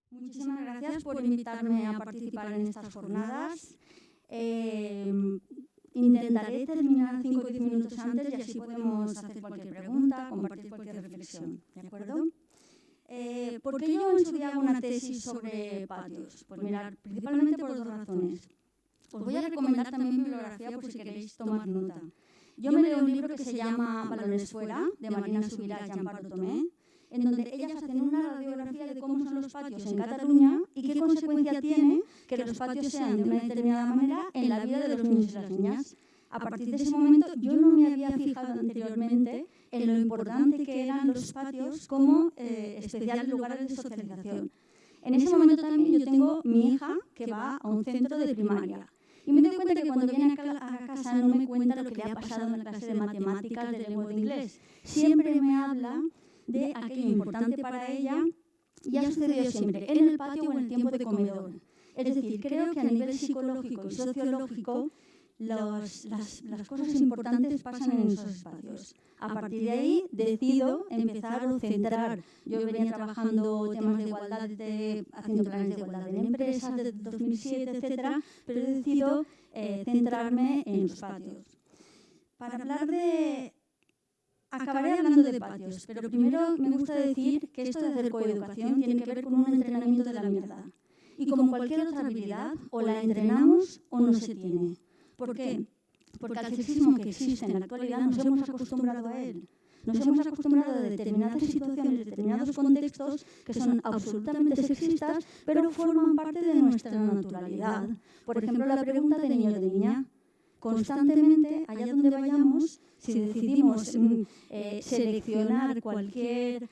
Muchísimas gracias por invitarme a participar en estas jornadas. Intentaré terminar 5 o 10 minutos antes y así podemos hacer cualquier pregunta, compartir cualquier reflexión, ¿de acuerdo? ¿Por qué yo en su día hago una tesis sobre patios? Pues mirad, principalmente por 2 razones. Os voy a recomendar también mi bibliografía por si queréis tomar nota. Yo me leo un libro que se llama Balones fuera, de Marina Subirats y Amparo Tomé, en donde ellas hacen una radiografía de cómo son los patios en Cataluña y qué consecuencia tiene que los patios sean de una determinada manera en la vida de los niños y las niñas. A partir de ese momento yo no me había fijado anteriormente en lo importante que eran los patios como especiales lugares de socialización. En ese momento también yo tengo mi hija que va a un centro de primaria. Y me doy cuenta que cuando viene a casa no me cuenta lo que le ha pasado en la clase de matemáticas, de lengua o de inglés. Siempre me habla de aquello importante para ella y ha sucedido siempre en el patio o en el tiempo de comedor. Es decir, creo que a nivel psicológico y sociológico las cosas importantes pasan en esos espacios. A partir de ahí decido empezar a centrar. Yo venía trabajando temas de igualdad, haciendo planes de igualdad en empresas desde 2007, etcétera, pero he decidido centrarme en los patios. Para hablar de... Acabaré hablando de patios, pero primero me gusta decir que esto de hacer coeducación tiene que ver con un entrenamiento de la mirada. Y como cualquier otra habilidad, o la entrenamos o no se tiene. ¿Por qué? Porque al sexismo que existe en la actualidad nos hemos acostumbrado a él. Nos hemos acostumbrado a determinadas situaciones, determinados contextos que son absolutamente sexistas, pero forman parte de nuestra naturalidad. Por ejemplo, la pregunta de niño o de niña. Constantemente, allá donde vayamos, si decidimos seleccionar cualquier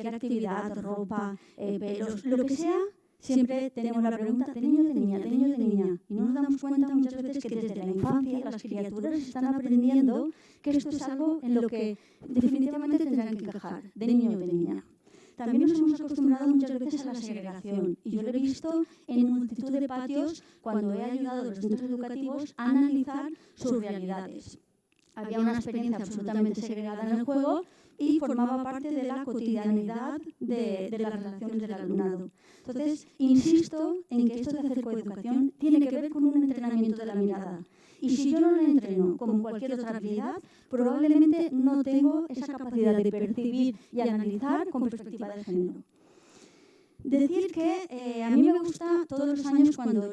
actividad, ropa, pelos, lo que sea, siempre tenemos la pregunta de niño o de niña, de niño o de niña. Y no nos damos cuenta muchas veces que desde la infancia las criaturas están aprendiendo que esto es algo en lo que definitivamente tendrán que encajar, de niño o de niña. También nos hemos acostumbrado muchas veces a la segregación y yo lo he visto en multitud de patios cuando he ayudado a los centros educativos a analizar sus realidades. Había una experiencia absolutamente segregada en el juego y formaba parte de la cotidianidad de las relaciones del alumnado. Entonces, insisto en que esto de hacer coeducación tiene que ver con un entrenamiento de la mirada. Y si yo no lo entreno como cualquier otra habilidad, probablemente no tengo esa capacidad de percibir y analizar con perspectiva de género. Decir que a mí me gusta todos los años cuando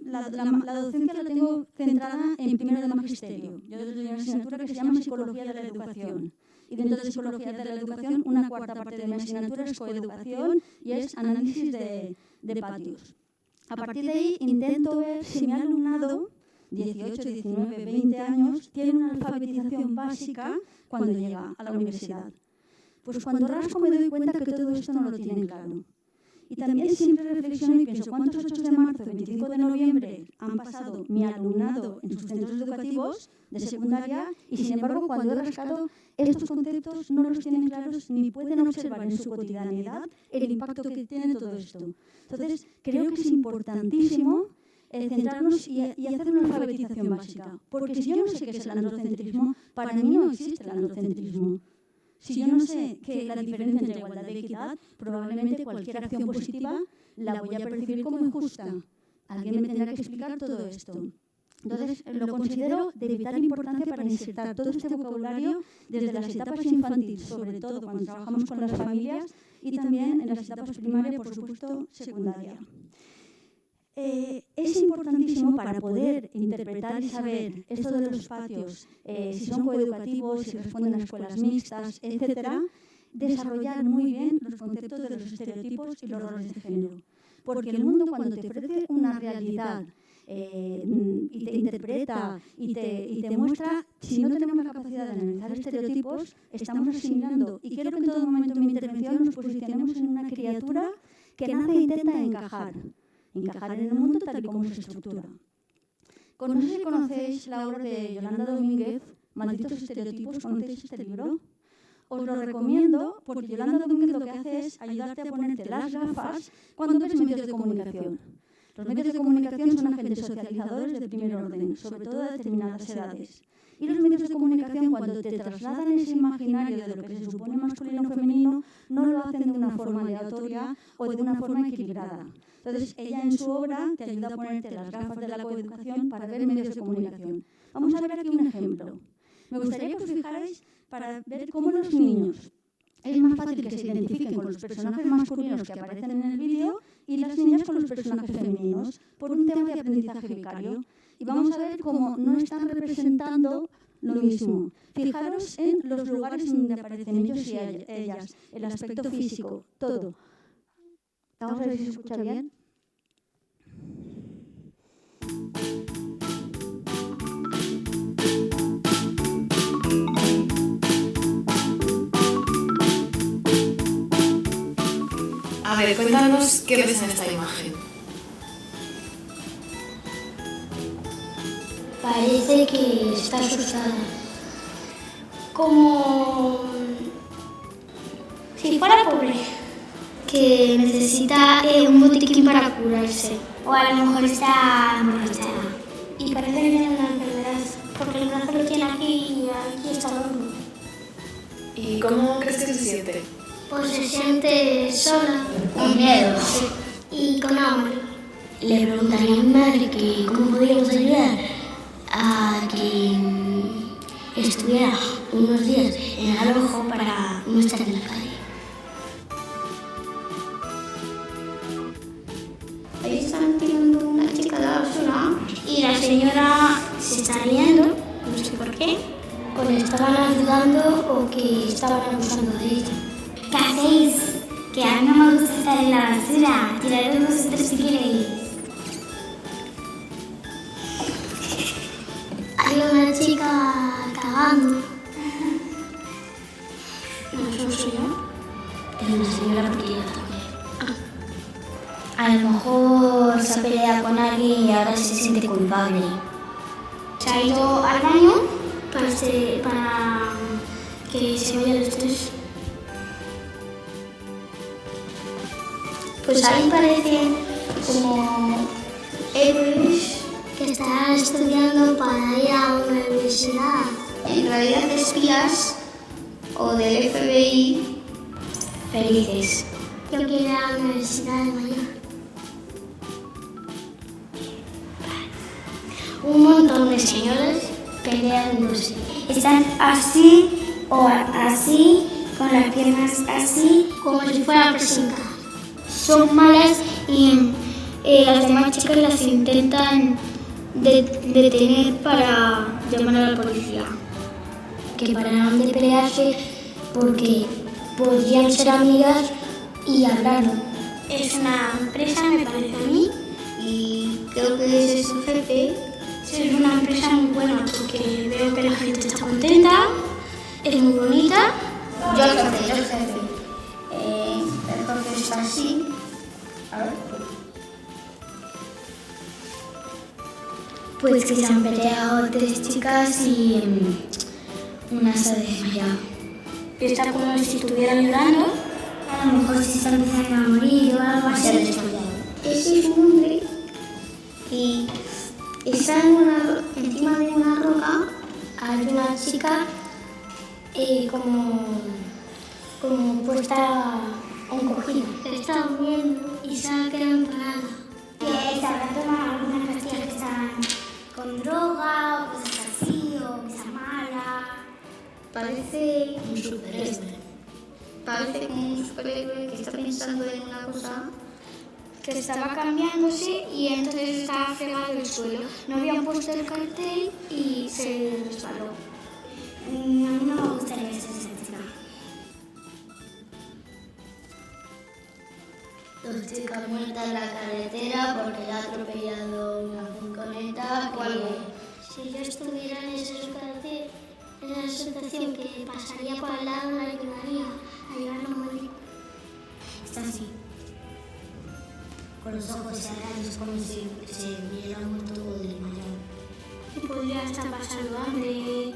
la docencia la tengo centrada en primero de magisterio. Yo doy una asignatura que se llama Psicología de la Educación. Y dentro de Psicología de la Educación, una cuarta parte de mi asignatura es coeducación y es análisis de patios. A partir de ahí intento ver si mi alumnado, 18, 19, 20 años, tiene una alfabetización básica cuando llega a la universidad. Pues cuando rasco me doy cuenta que todo esto no lo tienen claro. Y también siempre reflexiono y pienso, ¿cuántos 8 de marzo, 25 de noviembre han pasado mi alumnado en sus centros educativos de secundaria y, sin embargo, cuando he rascado, estos conceptos no los tienen claros ni pueden observar en su cotidianidad el impacto que tiene todo esto? Entonces, creo que es importantísimo centrarnos y hacer una alfabetización básica. Porque si yo no sé qué es el androcentrismo, para mí no existe el androcentrismo. Si yo no sé qué es la diferencia entre igualdad y equidad, probablemente cualquier acción positiva la voy a percibir como injusta. Alguien me tendrá que explicar todo esto. Entonces, lo considero de vital importancia para insertar todo este vocabulario desde las etapas infantiles, sobre todo cuando trabajamos con las familias, y también en las etapas primaria, por supuesto, secundaria. Es importantísimo para poder interpretar y saber esto de los patios, si son coeducativos, si responden a escuelas mixtas, etcétera, desarrollar muy bien los conceptos de los estereotipos y los roles de género. Porque el mundo, cuando te ofrece una realidad y te interpreta y te muestra, si no tenemos la capacidad de analizar estereotipos, estamos asimilando. Y quiero que en todo momento de mi intervención nos posicionemos en una criatura que nace e intenta encajar en el mundo tal y como se estructura. No sé si conocéis la obra de Yolanda Domínguez, Malditos estereotipos. ¿Conocéis este libro? Os lo recomiendo porque Yolanda Domínguez lo que hace es ayudarte a ponerte las gafas cuando ves medios de comunicación. Los medios de comunicación son agentes socializadores de primer orden, sobre todo a determinadas edades. Y los medios de comunicación, cuando te trasladan ese imaginario de lo que se supone masculino o femenino, no lo hacen de una forma aleatoria o de una forma equilibrada. Entonces, ella en su obra te ayuda a ponerte las gafas de la coeducación para ver medios de comunicación. Vamos a ver aquí un ejemplo. Me gustaría que os fijarais para ver cómo los niños es más fácil que se identifiquen con los personajes masculinos que aparecen en el vídeo y las niñas con los personajes femeninos, por un tema de aprendizaje vicario. Y vamos a ver cómo no están representando lo mismo. Fijaros en los lugares donde aparecen ellos y ellas, el aspecto físico, todo. Vamos a ver si se escucha bien. A ver, cuéntanos qué ves en esta imagen. Parece que está asustada. Como si fuera pobre. Que necesita un botiquín para curarse. O a lo mejor está embarazada. Y parece que tiene una enfermedad. Porque el brazo lo tiene aquí y aquí está dormido. ¿Y cómo crees que se siente? Pues se siente sola. Con miedo. Sí. Y con hambre. Le preguntaría a mi madre que cómo podíamos ayudar a que estuviera unos días en el alojo para no estar en la calle. Ahí están tirando una chica de la basura y la señora se está riendo, no sé por qué, o le estaban ayudando o que estaban abusando de ella. ¿Qué hacéis? Que a mí no me gusta estar en la basura, tirad vosotros si queréis. Hay una chica cagando. No soy yo. Es una señora pequeña también. A lo mejor se ha peleado con alguien y ahora se siente culpable. Se ha ido al baño para que se vaya el estrés. Pues ahí parecen como héroes que están estudiando para ir a una universidad. En realidad de espías o del FBI felices. Yo quiero ir a la universidad de mañana. Un montón de señores peleándose. Están así o así, con las piernas así, como si fuera presinca. Son malas y las demás chicas las intentan detener para llamar a la policía. Que pararon de pelearse porque podían ser amigas y hablaron. Es una empresa, me parece a mí, y creo que es su jefe. Es una empresa muy buena porque veo que la gente está contenta, es muy bonita. Yo el jefe. El jefe está así. A ver. Pues que se han peleado 3 chicas y una se ha desmayado. Está como si estuvieran llorando. A lo mejor se está empezando a morir o algo así. Ese es un hombre y está encima de una roca. Hay una chica como puesta a un cojín. Está durmiendo y se ha quedado parada. Que se habrá tomado algunas pastillas que están con droga o cosas así, o que sea mala. Parece un superhéroe. Parece como un superhéroe que está pensando en una cosa que estaba cambiándose y entonces estaba fregado en el suelo. No habían puesto el cartel y se resbaló. A mí no me gustaría ser esa chica. 2 chicas muertas en la carretera porque la ha atropellado una furgoneta. Si yo estuviera en esa situación que pasaría por al lado, la ayudaría a llevarla a morir. Está así, con los ojos cerrados como si se hubiera muerto o desmayado. Y podría estar pasando hambre y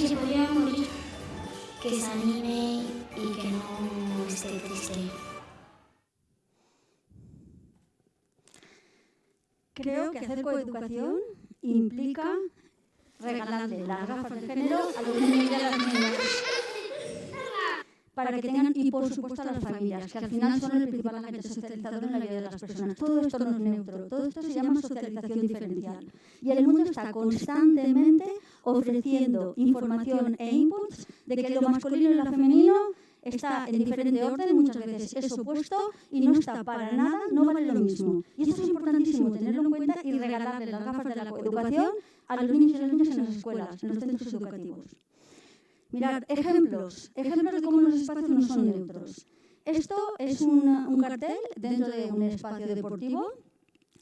se podría morir. Que se anime y que no esté triste. creo que hacer coeducación implica regalarle las gafas de género a los niños y a las niñas. Para que tengan, y por supuesto a las familias, que al final son el principal agente socializador en la vida de las personas. Todo esto no es neutro, todo esto se llama socialización diferencial. Y el mundo está constantemente ofreciendo información e inputs de que lo masculino y lo femenino está en diferente orden, muchas veces es opuesto y no está para nada, no vale lo mismo. Y esto es importantísimo tenerlo en cuenta y regalarle las gafas de la coeducación a los niños y las niñas en las escuelas, en los centros educativos. Mirad, ejemplos de cómo los espacios no son neutros. Esto es un cartel dentro de un espacio deportivo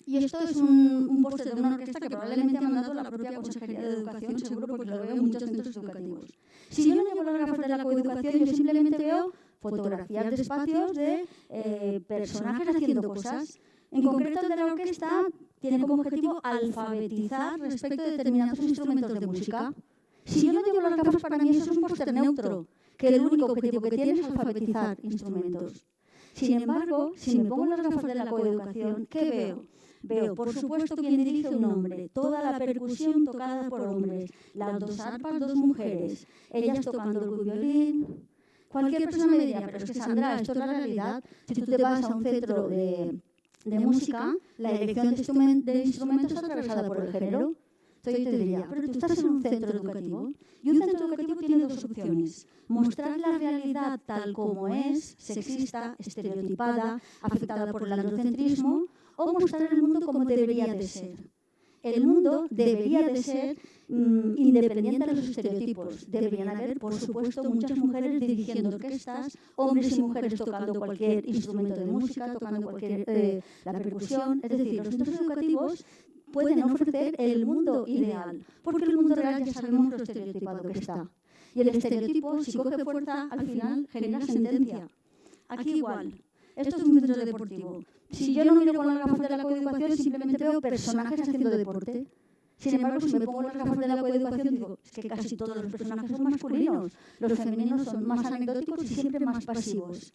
y esto es un póster de una orquesta que probablemente ha mandado la propia Consejería de Educación, seguro porque lo veo en muchos centros educativos. Si yo no llevo las gafas de la coeducación, yo simplemente veo fotografías de espacios de personajes haciendo cosas. En concreto, el de la orquesta tiene como objetivo alfabetizar respecto de determinados instrumentos de música. Si yo no llevo las gafas, para mí eso es un póster neutro, que el único objetivo que tiene es alfabetizar instrumentos. Sin embargo, si me pongo las gafas de la coeducación, ¿qué veo? Veo, por supuesto, quien dirige un hombre, toda la percusión tocada por hombres, las dos arpas, dos mujeres, ellas tocando el violín. Cualquier persona me diría, pero es que Sandra, esto es la realidad. Si tú te vas a un centro de música, la elección de instrumentos está atravesada por el género. Entonces yo te diría, pero tú estás en un centro educativo y un centro educativo tiene dos opciones. Mostrar la realidad tal como es, sexista, estereotipada, afectada por el androcentrismo, o mostrar el mundo como debería de ser. El mundo debería de ser independiente de los estereotipos. Deberían haber, por supuesto, muchas mujeres dirigiendo orquestas, hombres y mujeres tocando cualquier instrumento de música, tocando cualquier la percusión. Es decir, los centros educativos pueden ofrecer el mundo ideal, porque el mundo real ya sabemos lo estereotipado que está. Y el estereotipo, si coge fuerza, al final genera sentencia. Aquí igual. Esto es un centro deportivo. Si yo no miro con las gafas de la coeducación, simplemente veo personajes haciendo deporte. Sin embargo, si me pongo las gafas de la coeducación, digo, es que casi todos los personajes son masculinos. Los femeninos son más anecdóticos y siempre más pasivos.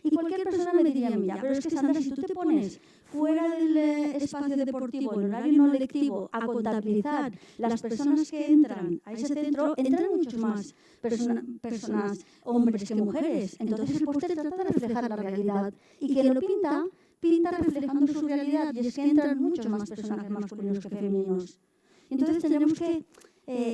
Y cualquier persona me diría, mira, pero es que Sandra, si tú te pones fuera del espacio deportivo, en horario no lectivo, a contabilizar las personas que entran a ese centro, entran muchos más personas, hombres que mujeres. Entonces el póster trata de reflejar la realidad. Y quien lo pinta reflejando su realidad, y es que entran muchos más personajes masculinos que femeninos. Entonces tendremos que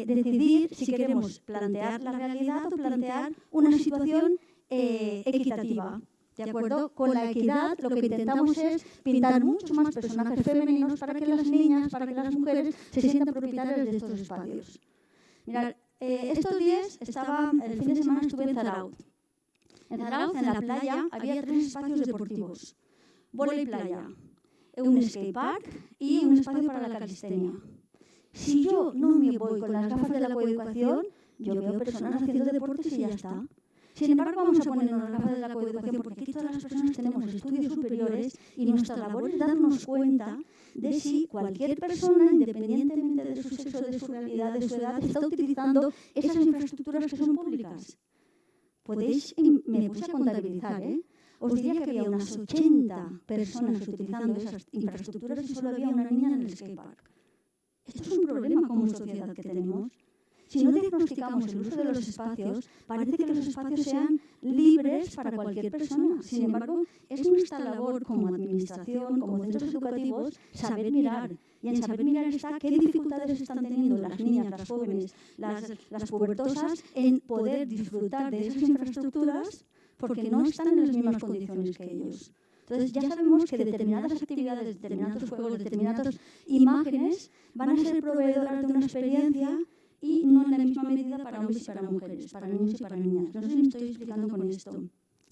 decidir si queremos plantear la realidad o plantear una situación equitativa. ¿De acuerdo? Con la equidad lo que intentamos es pintar muchos más personajes femeninos para que las niñas, para que las mujeres se sientan propietarias de estos espacios. Mirad, estos días el fin de semana estuve en Zarauz. En Zarauz, en la playa, había 3 espacios deportivos. Vóley playa, un skatepark y un espacio para la calistenia. Si yo no me voy con las gafas de la coeducación, yo veo personas haciendo deportes y ya está. Sin embargo, vamos a ponernos las gafas de la coeducación porque aquí todas las personas tenemos estudios superiores y nuestra labor es darnos cuenta de si cualquier persona, independientemente de su sexo, de su realidad, de su edad, está utilizando esas infraestructuras que son públicas. Me puse a contabilizar, Os diría que había unas 80 personas utilizando esas infraestructuras y solo había una niña en el skatepark. Esto es un problema como sociedad que tenemos. Si no diagnosticamos el uso de los espacios, parece que los espacios sean libres para cualquier persona. Sin embargo, es nuestra labor como administración, como centros educativos, saber mirar. Y en saber mirar está qué dificultades están teniendo las niñas, las jóvenes, las pubertosas en poder disfrutar de esas infraestructuras porque no están en las mismas condiciones que ellos. Entonces ya sabemos que determinadas actividades, determinados juegos, determinadas imágenes van a ser proveedoras de una experiencia y no en la misma medida para hombres y para mujeres, para niños y para niñas. No sé si me estoy explicando con esto,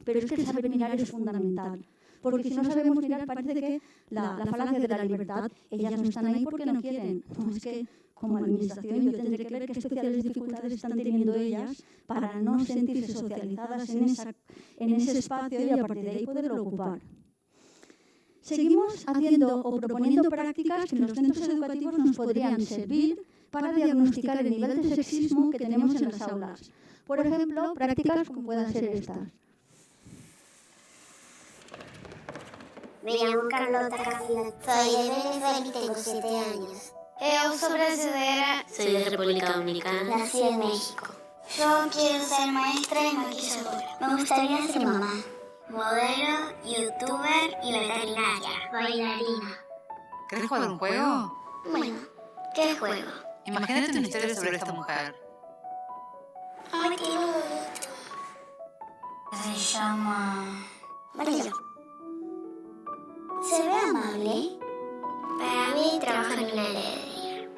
pero es que saber mirar es fundamental. Porque si no sabemos mirar, parece que la falacia de la libertad, ellas no están ahí porque no quieren. No, es que como administración yo tendré que ver qué especiales dificultades están teniendo ellas para no sentirse socializadas en ese espacio y a partir de ahí poderlo ocupar. Seguimos haciendo o proponiendo prácticas que en los centros educativos nos podrían servir para diagnosticar el nivel de sexismo que tenemos en las aulas. Por ejemplo, prácticas como puedan ser estas. Me llamo Carlota Cafina. Soy de Venezuela y tengo 7 años. Eu sou brasileira. Soy de República Dominicana. Nací en México. Yo quiero ser maestra y maquilladora. Me gustaría ser mamá, Modelo, youtuber y veterinaria. bailarina. ¿Querés jugar un juego? Bueno, ¿qué juego? Imagínate una historia sobre esta mujer. Ay, qué bonito. Se llama... María. ¿Se ve amable? Para mí trabaja en una heladería.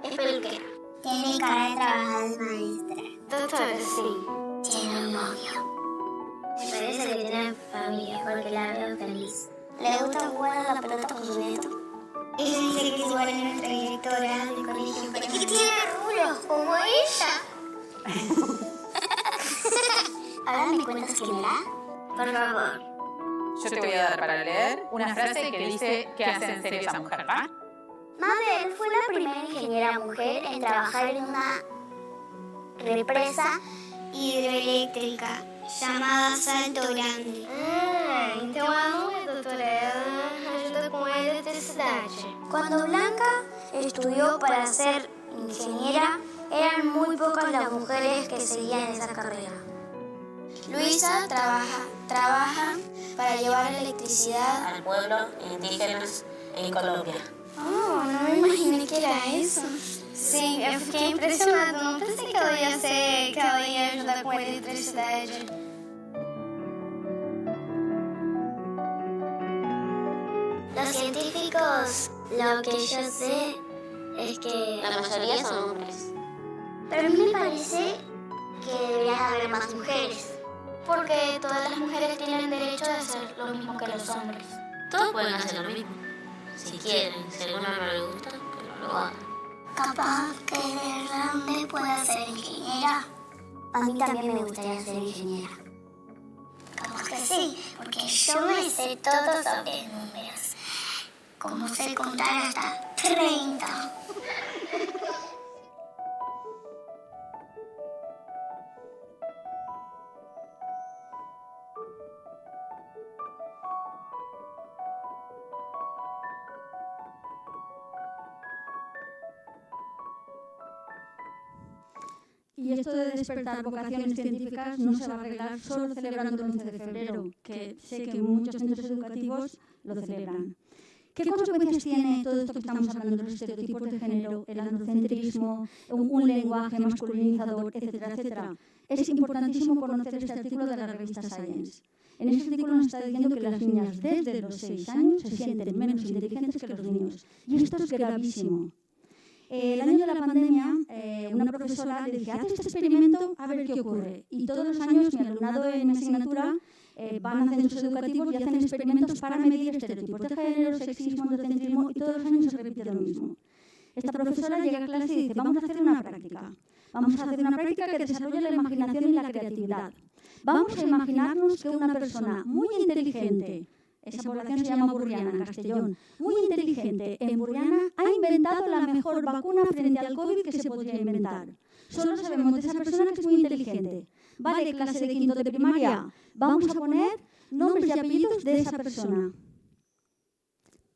Es peluquera. Tiene cara de trabajar de maestra. Doctora, sí. Tiene un novio. Me parece que tiene familia porque la veo feliz. Le gusta jugar a la pelota con su nieto. Ella dice que es igual a nuestra directora del colegio. Pero que tiene rulos como ella. Ahora me cuentas quién era. Por favor. Yo te voy a dar para leer una frase que dice qué hace en serio esa mujer, ¿va? Mabel fue la primera ingeniera mujer en trabajar en una represa Hidroeléctrica llamada Salto Grande. Então a mãe da doutora ela ajuda com a eletricidade. Cuando Blanca estudió para ser ingeniera, eran muy pocas las mujeres que seguían esa carrera. Luisa trabaja para llevar electricidad. Al pueblo indígenas en Colombia. Oh, não me imaginei que era isso. Sim, eu fiquei impressionada. Não pensei que ela ia ajudar com a eletricidade. Los científicos, lo que yo sé es que... La mayoría son hombres. Pero a mí me parece que debería haber más mujeres. Porque todas las mujeres tienen derecho a hacer lo mismo que los hombres. Todos pueden hacer lo mismo. Si quieren, si a alguno no le gusta, que no lo hagan. Capaz que de grande pueda ser ingeniera. A mí también me gustaría ser ingeniera. Capaz que sí, porque yo me sé todo sobre números. Como sé contar hasta 30. Y esto de despertar vocaciones científicas no se va a arreglar solo celebrando el 11 de febrero, que sé que muchos centros educativos lo celebran. ¿Qué consecuencias tiene todo esto que estamos hablando, los estereotipos de género, el androcentrismo, un lenguaje masculinizador, etcétera, etcétera? Es importantísimo conocer este artículo de la revista Science. En ese artículo nos está diciendo que las niñas desde los 6 años se sienten menos inteligentes que los niños. Y esto es gravísimo. El año de la pandemia, una profesora le dije, haz este experimento a ver qué ocurre. Y todos los años mi alumnado en mi asignatura van a centros educativos y hacen experimentos para medir estereotipos de género, sexismo, androcentrismo, y todos los años se repite lo mismo. Esta profesora llega a clase y dice, vamos a hacer una práctica. Vamos a hacer una práctica que desarrolle la imaginación y la creatividad. Vamos a imaginarnos que una persona muy inteligente, esa población se llama Burriana, en Castellón, muy inteligente en Burriana, ha inventado la mejor vacuna frente al COVID que se podría inventar. Solo sabemos de esa persona que es muy inteligente. Vale, clase de quinto de primaria, vamos a poner nombres y apellidos de esa persona.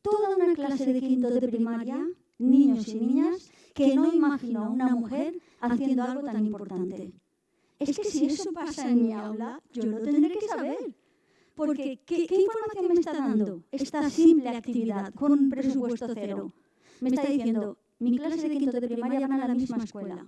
Toda una clase de quinto de primaria, niños y niñas, que no imaginó a una mujer haciendo algo tan importante. Es que si eso pasa en mi aula, yo lo tendré que saber. Porque, ¿qué información me está dando esta simple actividad con un presupuesto cero? Me está diciendo, mi clase de quinto de primaria van a la misma escuela.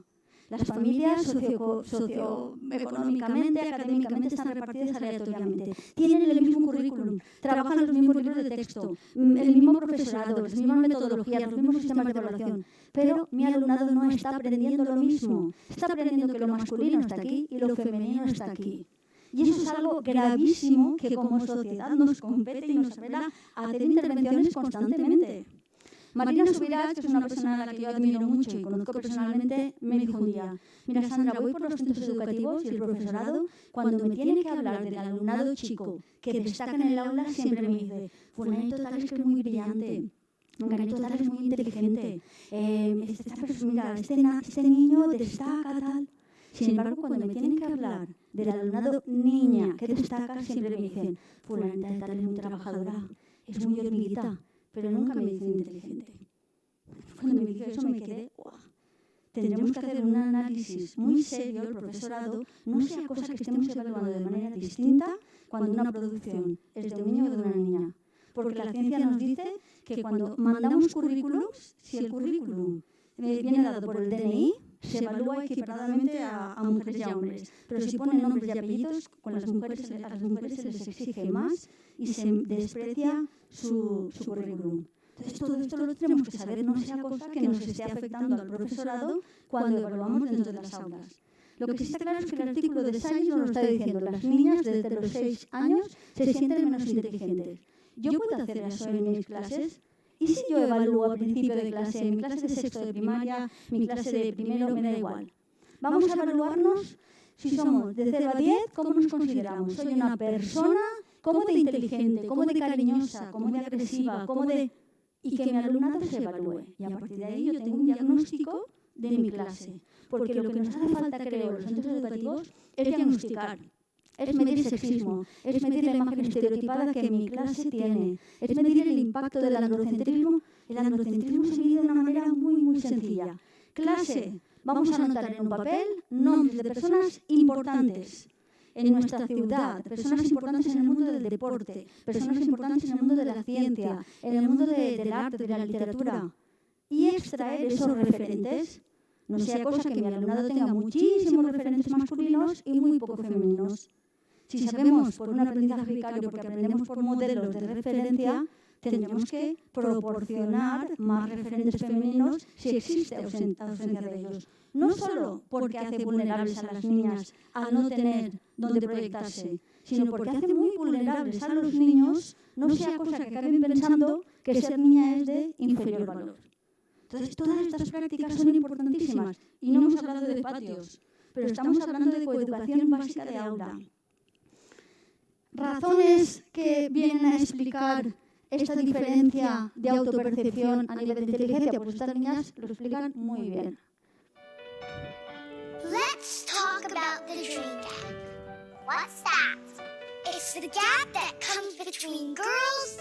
Las familias socioeconómicamente, académicamente están repartidas aleatoriamente. Tienen el mismo currículum, trabajan los mismos libros de texto, el mismo profesorado, las mismas metodologías, los mismos sistemas de evaluación. Pero mi alumnado no está aprendiendo lo mismo. Está aprendiendo que lo masculino está aquí y lo femenino está aquí. Y eso es algo gravísimo que como sociedad nos compete y nos apela a hacer intervenciones constantemente. Marina Subirats, que es una persona a la que yo admiro mucho y conozco personalmente, me dijo un día, mira Sandra, voy por los centros educativos y el profesorado, cuando me tiene que hablar del alumnado chico que destaca en el aula, siempre me dice, fulanito tal es que es muy brillante, fulanito tal es muy inteligente, este niño destaca tal. Sin embargo, cuando me tienen que hablar del alumnado niña que destaca, siempre me dicen, fulanita de tal es muy trabajadora, es muy hormiguita, pero nunca me dice inteligente. Cuando me dijo eso me quedé, ¡guau! Tendremos que hacer un análisis muy serio, el profesorado, no sea cosa que estemos evaluando de manera distinta cuando una producción es de un niño o de una niña. Porque la ciencia nos dice que cuando mandamos currículums, si el currículum viene dado por el DNI, se evalúa equiparadamente a mujeres y a hombres. Pero si ponen nombres y apellidos, a las mujeres se les exige más y se desprecia su currículum. Entonces, todo esto lo tenemos que saber, no sea cosa que nos esté afectando al profesorado cuando evaluamos dentro de las aulas. Lo que sí está claro es que el artículo de Science nos lo está diciendo. Las niñas desde los 6 años se sienten menos inteligentes. ¿Yo puedo hacer eso en mis clases? ¿Y si yo evalúo al principio de clase, mi clase de sexto de primaria, mi clase de primero, me da igual? Vamos a evaluarnos si somos de 0 a 10, ¿cómo nos consideramos? ¿Soy una persona? ¿Cómo de inteligente? ¿Cómo de cariñosa? ¿Cómo de agresiva? ¿Cómo de...? Y que mi alumnado se evalúe. Y a partir de ahí yo tengo un diagnóstico de mi clase. Porque lo que nos hace falta, creo, los centros educativos es diagnosticar. Es medir sexismo, es medir la imagen estereotipada que mi clase tiene, es medir el impacto del androcentrismo. El androcentrismo se mide de una manera muy, muy sencilla. Clase, vamos a anotar en un papel nombres de personas importantes en nuestra ciudad, personas importantes en el mundo del deporte, personas importantes en el mundo de la ciencia, en el mundo del arte, de la literatura, y extraer esos referentes. No sea cosa que mi alumnado tenga muchísimos referentes masculinos y muy poco femeninos. Si sabemos por un aprendizaje vicario, porque aprendemos por modelos de referencia, tendremos que proporcionar más referentes femeninos si existe ausencia de ellos. No solo porque hace vulnerables a las niñas al no tener donde proyectarse, sino porque hace muy vulnerables a los niños, no sea cosa que acaben pensando que ser niña es de inferior valor. Entonces, todas estas prácticas son importantísimas y no hemos hablado de patios, pero estamos hablando de coeducación básica de aula. Razones que vienen a explicar esta diferencia de autopercepción a nivel de inteligencia, pues estas niñas lo explican muy bien. Let's talk about the dream gap. What's that? It's the gap that comes between girls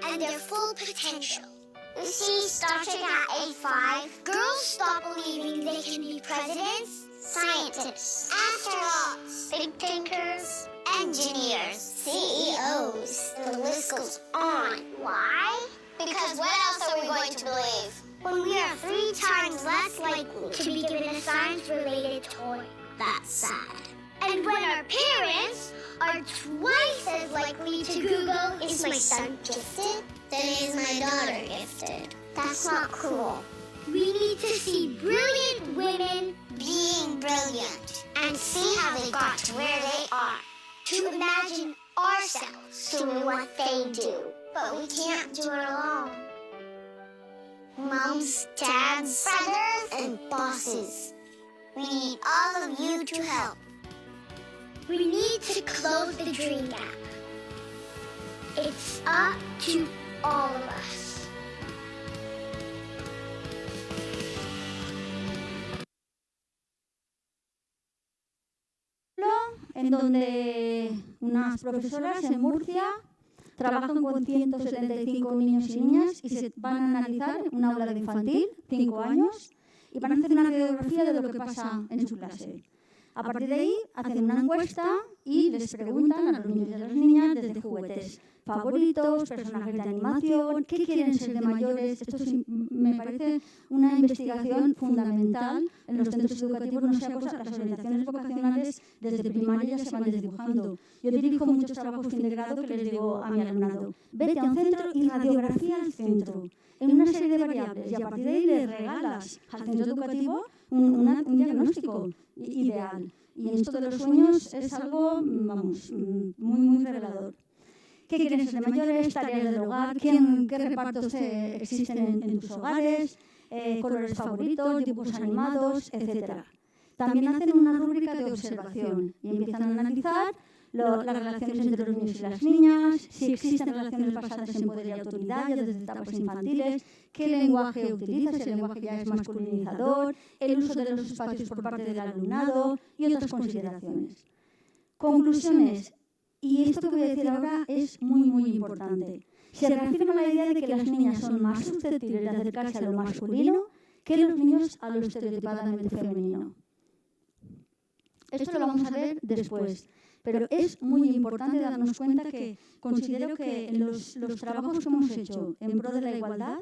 and their full potential. You see, starting at age 5, girls stop believing they can be presidents, scientists, astronauts, big thinkers, engineers, CEOs. The list goes on. Why? Because what else are we going to believe? When we are 3 times less likely to be given a science-related toy. That's sad. And when our parents are twice as likely to Google, is my son gifted? Then is my daughter gifted? That's not cool. We need to see brilliant women being brilliant and see how they got to where they are. To imagine ourselves doing what they do. But we can't do it alone. Moms, dads, brothers, and bosses. We need all of you to help. We need to close the dream gap. It's up to all of us. En donde unas profesoras en Murcia trabajan con 175 niños y niñas y se van a analizar un aula de infantil, 5 años, y van a hacer una radiografía de lo que pasa en su clase. A partir de ahí, hacen una encuesta y les preguntan a los niños y a las niñas desde juguetes favoritos, personajes de animación, qué quieren ser de mayores. Esto me parece una investigación fundamental en los centros educativos, no sea cosa, las orientaciones vocacionales desde primaria ya se van desdibujando. Yo dirijo muchos trabajos fin de grado que les digo a mi alumnado, vete a un centro y radiografía al centro, en una serie de variables, y a partir de ahí le regalas al centro educativo un diagnóstico ideal. Y esto de los sueños es algo, vamos, muy revelador. ¿Qué quieren ser de mayores? Tareas del hogar, qué repartos existen en tus hogares, colores favoritos, dibujos animados, etc. También hacen una rúbrica de observación y empiezan a analizar las relaciones entre los niños y las niñas, si existen relaciones basadas en poder y autoridad ya desde etapas infantiles, qué lenguaje utilizas, si el lenguaje ya es masculinizador, el uso de los espacios por parte del alumnado y otras consideraciones. Conclusiones. Y esto que voy a decir ahora es muy importante. se reafirma la idea de que las niñas son más susceptibles de acercarse a lo masculino que los niños a lo estereotipadamente femenino. Esto lo vamos a ver después, pero es muy importante darnos cuenta que considero que en los trabajos que hemos hecho en pro de la igualdad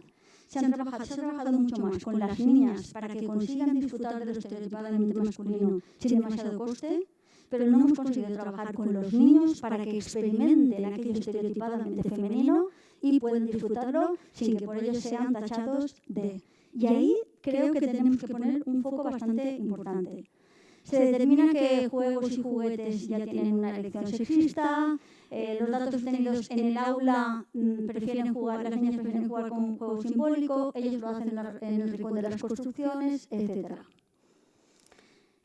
se ha trabajado mucho más con las niñas para que consigan disfrutar de lo estereotipadamente masculino sin demasiado coste, pero no hemos conseguido trabajar con los niños para que experimenten aquello estereotipadamente femenino y puedan disfrutarlo sin que por ello sean tachados de. Y ahí creo que tenemos que poner un foco bastante importante. Se determina que juegos y juguetes ya tienen una elección sexista, los datos obtenidos en el aula las niñas prefieren jugar con un juego simbólico, ellos lo hacen en el rincón de las construcciones, etc.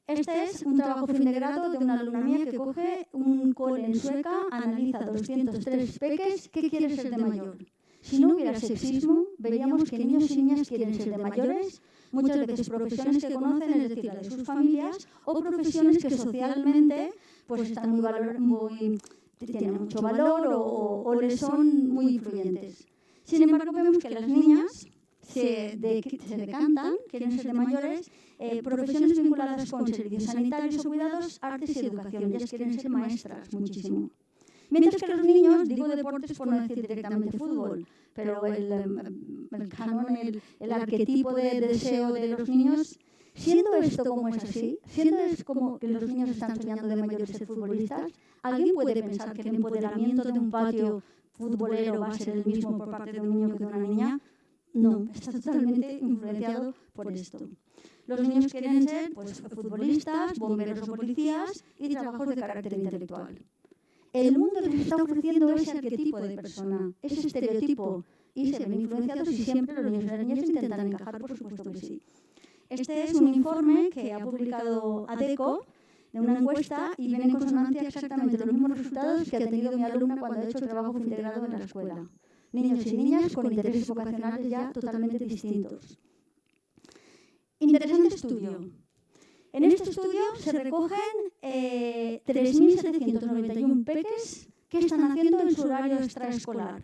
Este es un trabajo fin de grado de una alumna mía que coge un cole en Sueca, analiza 203 peques, ¿qué quiere ser de mayor? Si no hubiera sexismo, veríamos que niños y niñas quieren ser de mayores, muchas veces profesiones que conocen, es decir, la de sus familias, o profesiones que socialmente pues están tienen mucho valor o les son muy influyentes. Sin embargo, vemos que las niñas se decantan, quieren ser de mayores, profesiones vinculadas con servicios sanitarios o cuidados, artes y educación. Ellas quieren ser maestras muchísimo. Mientras que los niños, digo deportes por no decir directamente fútbol, pero el canon, el arquetipo de deseo de los niños, siendo esto como es así, siendo es como que los niños están soñando de mayores ser futbolistas, ¿alguien puede pensar que el empoderamiento de un patio futbolero va a ser el mismo por parte de un niño que de una niña? No, está totalmente influenciado por esto. Los niños quieren ser pues, futbolistas, bomberos o policías y trabajos de carácter intelectual. El mundo les está ofreciendo ese arquetipo de persona, ese estereotipo, y se ven influenciados y siempre los niños y las niñas intentan encajar, por supuesto que sí. Este es un informe que ha publicado ADECO de una encuesta y viene en consonancia exactamente los mismos resultados que ha tenido mi alumna cuando ha hecho el trabajo integrado en la escuela. Niños y niñas con intereses vocacionales ya totalmente distintos. Interesante estudio. En este estudio se recogen 3.791 peques que están haciendo en su horario extraescolar.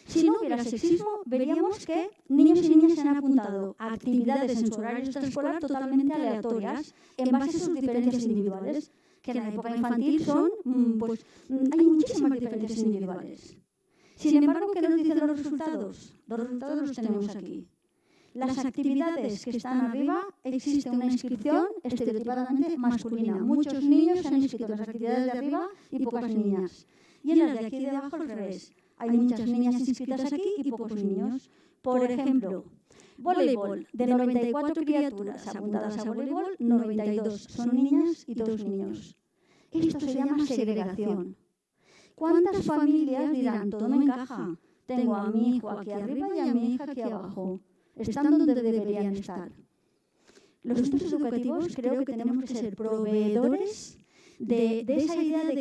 Si no hubiera sexismo, veríamos que niños y niñas se han apuntado a actividades en su horario extraescolar totalmente aleatorias en base a sus diferencias individuales, que en la época infantil hay muchísimas diferencias individuales. Sin embargo, ¿qué nos dicen los resultados? Los resultados los tenemos aquí. Las actividades que están arriba, existe una inscripción estereotipadamente masculina. Muchos niños se han inscrito en las actividades de arriba y pocas niñas. Y en las de aquí de abajo al revés. Hay muchas niñas inscritas aquí y pocos niños. Por ejemplo, voleibol. De 94 criaturas apuntadas a voleibol, 92 son niñas y 2 niños. Esto se llama segregación. ¿Cuántas familias dirán, todo no encaja? Tengo a mi hijo aquí arriba y a mi hija aquí abajo. Están donde deberían estar. Los centros educativos creo que tenemos que ser proveedores de esa idea de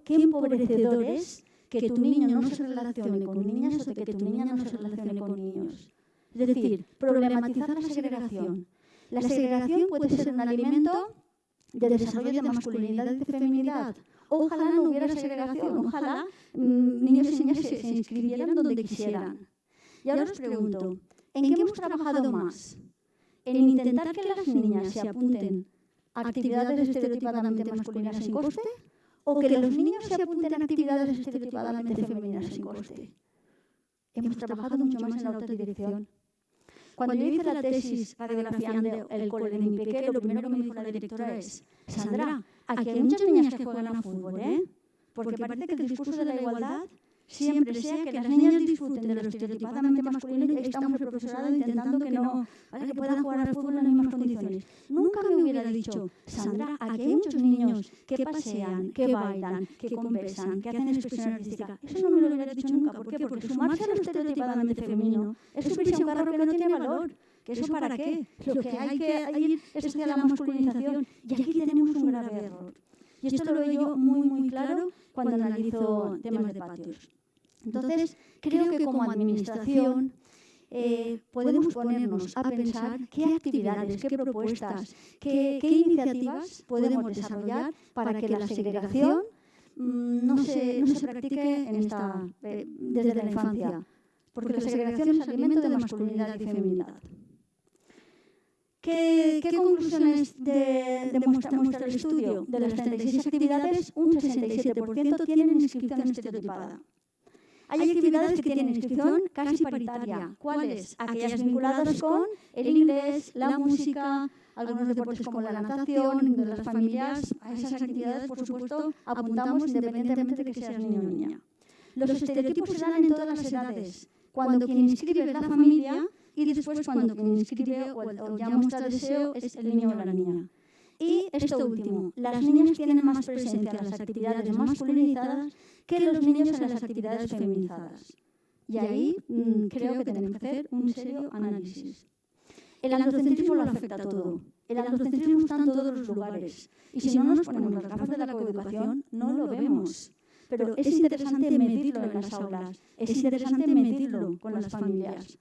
qué empobrecedor es que tu niño no se relacione con niñas o de que tu niña no se relacione con niños. Es decir, problematizar la segregación. La segregación puede ser un alimento de desarrollo de masculinidad y de feminidad. Ojalá no hubiera segregación, ojalá niños y niñas se inscribieran donde quisieran. Y ahora os pregunto, ¿en qué hemos trabajado más? ¿En intentar que las niñas se apunten a actividades estereotipadamente masculinas sin coste? ¿O que los niños se apunten a actividades estereotipadamente femeninas sin coste? Hemos trabajado mucho más en la otra dirección. Cuando yo hice la tesis radiografiando el cole de mi peque, lo primero que me dijo la directora es: Sandra, aquí hay muchas niñas que juegan a fútbol, ¿eh? Porque parece que el discurso de la igualdad siempre sea que las niñas disfruten de lo estereotipadamente masculino y estamos el profesorado intentando que puedan jugar al fútbol en las mismas condiciones. Nunca me hubiera dicho, Sandra, aquí hay muchos niños que pasean, que bailan, que conversan, que hacen expresión artística. Eso no me lo hubiera dicho nunca. ¿Por qué? Porque sumarse a lo estereotipadamente femenino es subirse a un carro que no tiene valor. ¿Que eso para qué? Lo que hay que ir es hacia la masculinización. Y aquí tenemos un grave error. Y esto lo veo yo muy, muy claro cuando analizo temas de patios. Entonces, creo que como administración podemos ponernos a pensar qué actividades, qué propuestas, qué iniciativas podemos desarrollar para que la segregación no se practique desde la infancia, porque la segregación es alimento de masculinidad y feminidad. ¿Qué conclusiones demuestra el estudio? De las 36 actividades, un 67% tienen inscripción estereotipada. Hay actividades que tienen inscripción casi paritaria. ¿Cuáles? Aquellas vinculadas con el inglés, la música, algunos deportes como la natación, de las familias. A esas actividades, por supuesto, apuntamos independientemente de que seas niño o niña. Los estereotipos se dan en todas las edades. Cuando quien inscribe es la familia y después cuando quien inscribe o ya muestra deseo es el niño o la niña. Y esto último, las niñas tienen más presencia en las actividades masculinizadas que los niños en las actividades feminizadas. Y ahí creo que tenemos que hacer un serio análisis. El androcentrismo lo afecta a todo. El androcentrismo está en todos los lugares. Y si no nos ponemos las gafas de la coeducación, no lo vemos. Pero es interesante medirlo en las aulas. Es interesante medirlo con las familias.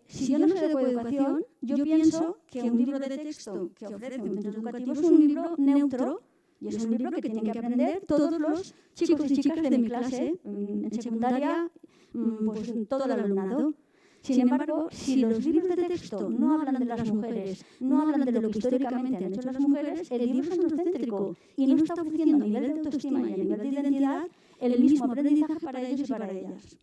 Si yo no sé de coeducación, yo pienso que un libro de texto que ofrece un centro educativo es un libro neutro y es un libro que tienen que aprender todos los chicos y chicas de mi clase, en secundaria, pues todo el alumnado. Sin embargo, si los libros de texto no hablan de las mujeres, no hablan de lo que históricamente han hecho las mujeres, el libro es androcéntrico y no está ofreciendo a nivel de autoestima y a nivel de identidad el mismo aprendizaje para ellos y para ellas.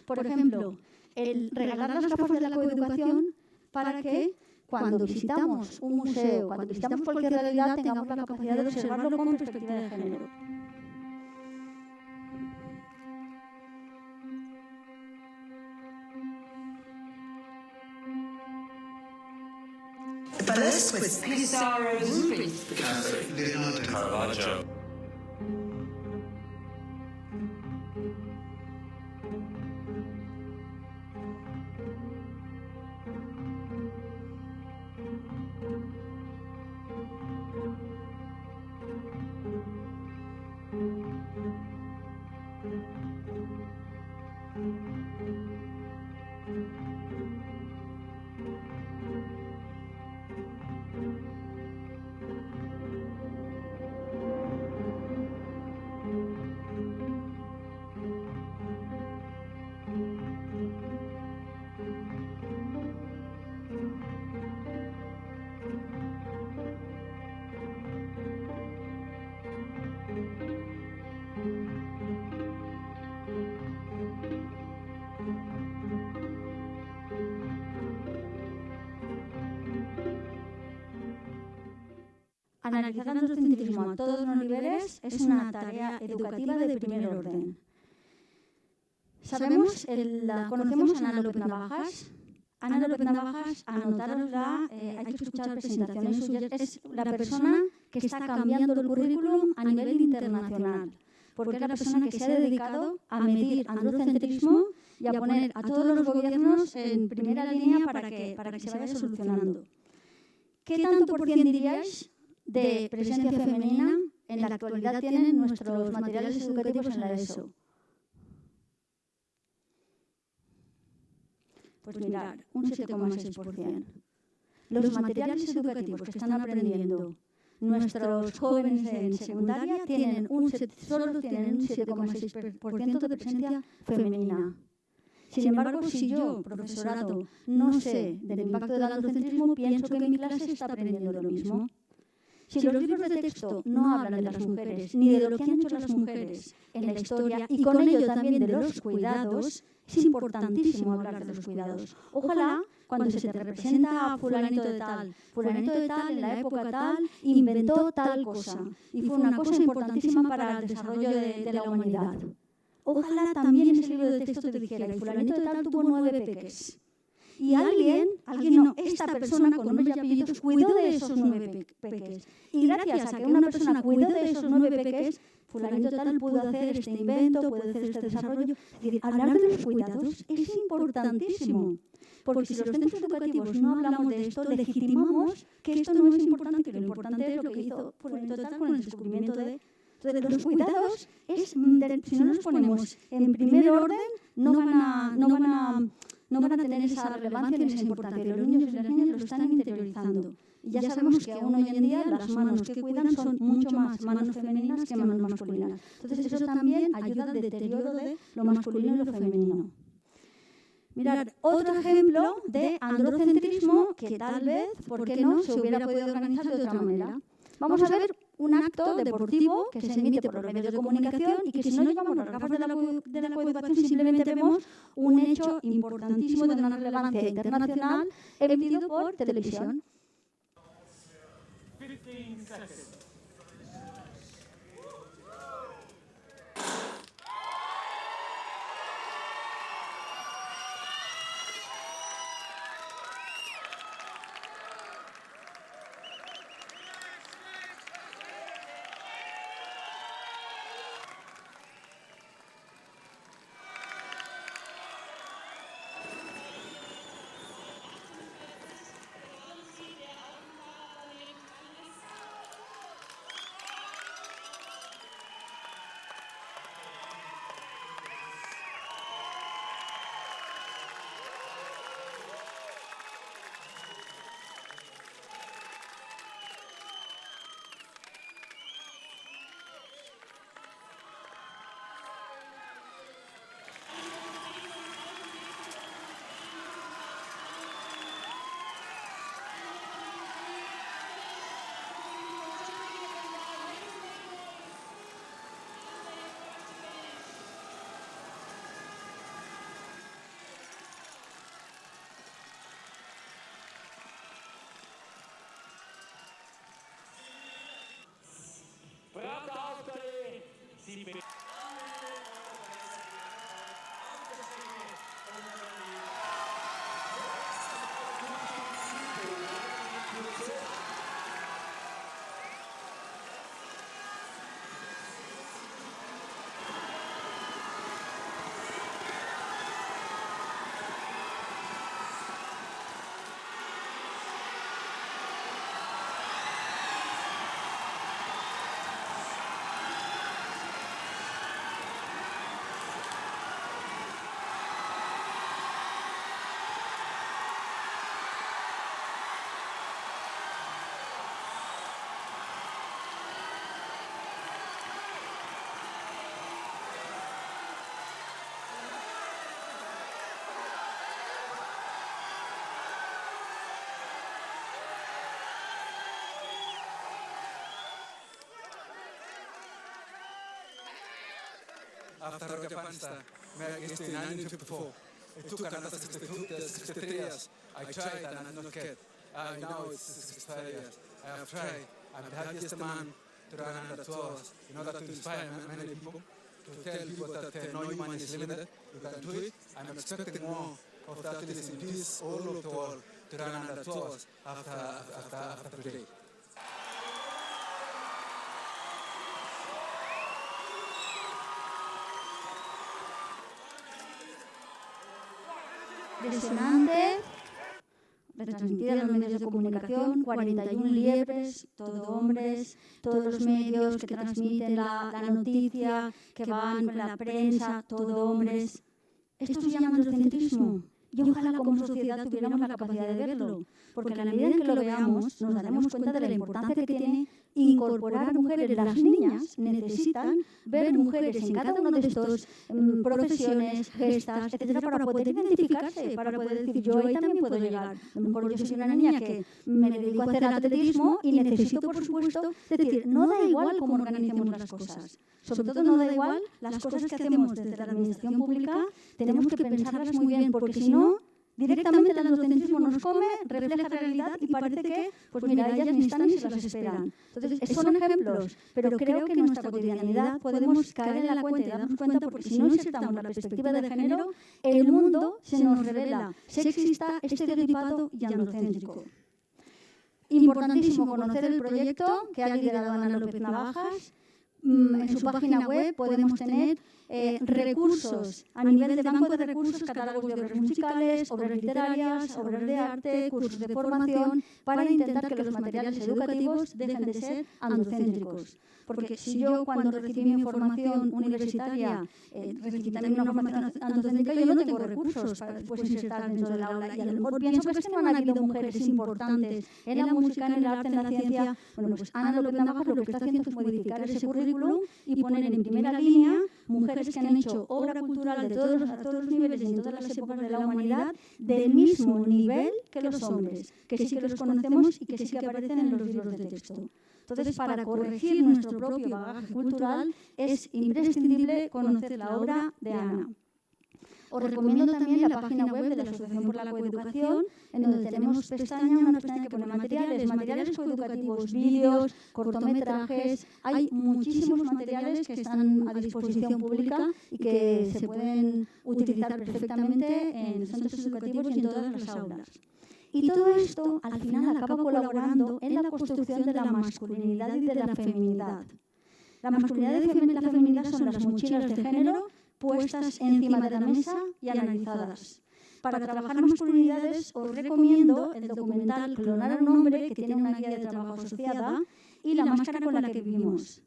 Por ejemplo, el regalar las gafas de la coeducación para que cuando visitamos un museo, cuando visitamos cualquier realidad, tengamos la capacidad de observarlo con perspectiva de género. Velasquez, Pizarro, Rubens, Picasso, Leonardo, Caravaggio. Analizar el androcentrismo a todos los niveles es una tarea educativa de primer orden. Conocemos a Ana López Navajas. Ana López Navajas, anotárosla, hay que escuchar presentaciones suyas, es la persona que está cambiando el currículum a nivel internacional, porque es la persona que se ha dedicado a medir androcentrismo y a poner a todos los gobiernos en primera línea para que se vaya solucionando. ¿Qué tanto por cien diríais de presencia femenina en la actualidad tienen nuestros materiales educativos en la ESO? Pues mirad, un 7,6%. Los materiales educativos que están aprendiendo nuestros jóvenes en secundaria solo tienen un 7,6% de presencia femenina. Sin embargo, si yo, profesorado, no sé del impacto del androcentrismo, pienso que mi clase está aprendiendo lo mismo. Si los libros de texto no hablan de las mujeres, ni de lo que han hecho las mujeres en la historia, y con ello también de los cuidados, es importantísimo hablar de los cuidados. Ojalá, cuando se te representa a fulanito de tal en la época tal, inventó tal cosa, y fue una cosa importantísima para el desarrollo de la humanidad. Ojalá también ese libro de texto te dijera, y fulanito de tal tuvo 9 peques. Y esta persona con nombres y apellidos cuidó de esos 9 peques. Y gracias a que una persona cuidó de esos 9 peques, fulanito tal pudo hacer este invento, pudo hacer este desarrollo. Es decir, hablar de los cuidados es importantísimo. Porque si los centros educativos no hablamos de esto, legitimamos que esto no es importante, que lo importante es lo que hizo fulanito tal con el descubrimiento de... Entonces, los cuidados, si no los ponemos en primer orden, no van a tener esa relevancia ni esa importancia. Los niños y las niñas lo están interiorizando. Y ya sabemos que aún hoy en día las manos que cuidan son mucho más manos femeninas que manos masculinas. Entonces eso también ayuda al deterioro de lo masculino y lo femenino. Mirad, otro ejemplo de androcentrismo que tal vez, ¿por qué no?, se hubiera podido organizar de otra manera. Vamos a ver un acto deportivo que se emite por los medios de comunicación y que si no llevamos las gafas de la coeducación simplemente vemos un hecho importantísimo de una relevancia internacional emitido por televisión. 15 seconds. After Roger Panster, mer is in 1954. It took another 63 years. I tried and I'm not get. Now it's 65 years. I have tried. I'm the happiest man to run under 2 hours in order to inspire many people, to tell people that no human is limited. You can do it. I'm expecting more of the athletes in peace all over the world to run under 2 hours after today. Impresionante, retransmitida en los medios de comunicación, 41 liebres, todo hombres, todos los medios que transmiten la noticia, que van con la prensa, todo hombres. Esto se llama androcentrismo y ojalá como sociedad tuviéramos la capacidad de verlo, porque a la medida en que lo veamos nos daremos cuenta de la importancia que tiene incorporar mujeres. Las niñas necesitan ver mujeres en cada uno de estos profesiones, gestas, etcétera, para poder identificarse, para poder decir yo ahí también puedo llegar. A lo mejor yo soy una niña que me dedico a hacer atletismo y necesito, por supuesto, decir, no da igual cómo organicemos las cosas. Sobre todo no da igual las cosas que hacemos desde la administración pública, tenemos que pensarlas muy bien, porque si no, directamente el androcentrismo nos come, refleja la realidad y parece que, pues mira, ellas ni están ni se las esperan. Entonces, son ejemplos, pero creo que en nuestra cotidianidad podemos caer en la cuenta y darnos cuenta, porque si no insertamos la perspectiva de género, el mundo se nos revela sexista, estereotipado y androcéntrico. Importantísimo conocer el proyecto que ha liderado Ana López Navajas. En su página web podemos tener recursos a nivel de banco de recursos, catálogos de obras musicales, obras literarias, obras de arte, cursos de formación, para intentar que los materiales educativos dejen de ser androcéntricos. Porque si yo cuando recibí mi formación universitaria recibí también una formación androcéntrica, yo no tengo recursos para después insertar dentro del aula. Y a lo mejor pienso que es que no han habido mujeres importantes en la música, en el arte, en la ciencia. Bueno, pues Ana López Navajas lo que está haciendo es modificar ese currículum y poner en primera línea mujeres que han hecho obra cultural a todos los niveles y en todas las épocas de la humanidad del mismo nivel que los hombres, que sí que los conocemos y que sí que aparecen en los libros de texto. Entonces, para corregir nuestro propio bagaje cultural es imprescindible conocer la obra de Ana. Os recomiendo también la página web de la Asociación por la Coeducación, en donde tenemos una pestaña que pone materiales coeducativos, vídeos, cortometrajes. Hay muchísimos materiales que están a disposición pública y que se pueden utilizar perfectamente en centros educativos y en todas las aulas. Y todo esto, al final, acaba colaborando en la construcción de la masculinidad y de la feminidad. La masculinidad y la feminidad son las mochilas de género puestas encima de la mesa y analizadas. Para trabajar masculinidades os recomiendo el documental Clonar a un hombre, que tiene una guía de trabajo asociada, y La máscara con la que vivimos.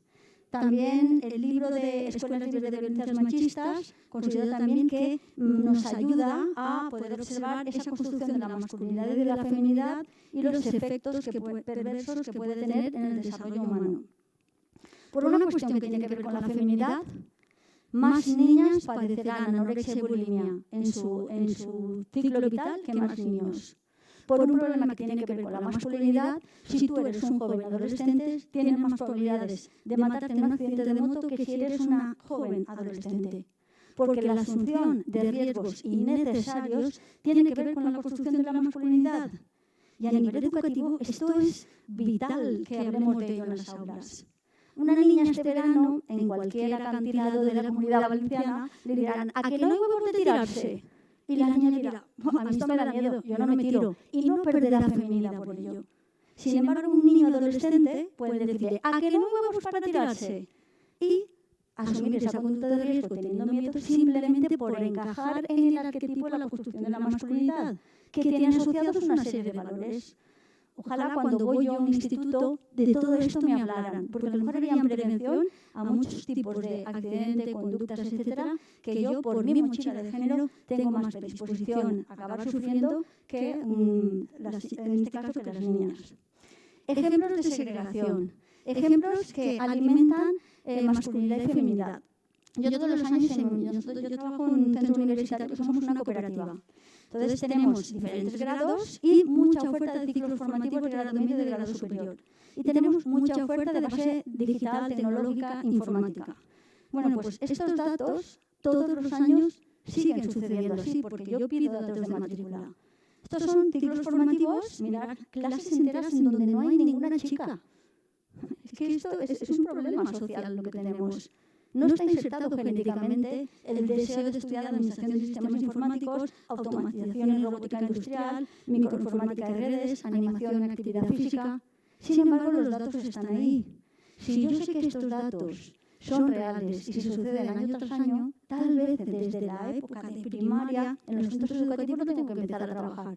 También el libro de Escuelas Libres de Violencias Machistas considero también que nos ayuda a poder observar esa construcción de la masculinidad y de la feminidad y los efectos perversos que puede tener en el desarrollo humano. Por una cuestión que tiene que ver con la feminidad, más niñas padecerán anorexia y bulimia en su ciclo vital que más niños. Por un problema que tiene que ver con la masculinidad, si tú eres un joven adolescente, tienes más probabilidades de matarte en un accidente de moto que si eres una joven adolescente. Porque la asunción de riesgos innecesarios tiene que ver con la construcción de la masculinidad. Y a nivel educativo esto es vital que hablemos de ello en las aulas. Una niña este verano, en cualquier acantilado de la Comunidad Valenciana, le dirán, ¿a que no hay huevos de tirarse? Y la niña dirá, a mí esto me da miedo, yo no me tiro. Y no perderá feminidad por ello. Sin embargo, un niño adolescente puede decirle, ¿a que no hay huevos para tirarse? Y asumir esa conducta de riesgo teniendo miedo simplemente por encajar en el arquetipo de la construcción de la masculinidad, que tiene asociados una serie de valores. Ojalá cuando voy yo a un instituto de todo esto me hablaran, porque a lo mejor harían prevención a muchos tipos de accidentes, conductas, etcétera, que yo, por mi mochila de género, tengo más predisposición a acabar sufriendo que, en este caso, que las niñas. Ejemplos de segregación, ejemplos que alimentan masculinidad y feminidad. Yo todos los años, yo trabajo en un centro universitario que somos una cooperativa. Entonces tenemos diferentes grados y mucha oferta de ciclos formativos de grado medio y de grado superior. Y tenemos mucha oferta de base digital, tecnológica, informática. Bueno, pues estos datos todos los años siguen sucediendo así, porque yo pido datos de matrícula. Estos son ciclos formativos, mirad, clases enteras en donde no hay ninguna chica. Es que esto es un problema social lo que tenemos. No está insertado genéticamente el deseo de estudiar administración de sistemas informáticos, automatización y robótica industrial, microinformática de redes, animación y actividad física. Sin embargo, los datos están ahí. Si yo sé que estos datos son reales y se suceden año tras año, tal vez desde la época de primaria en los centros educativos no tengo que empezar a trabajar.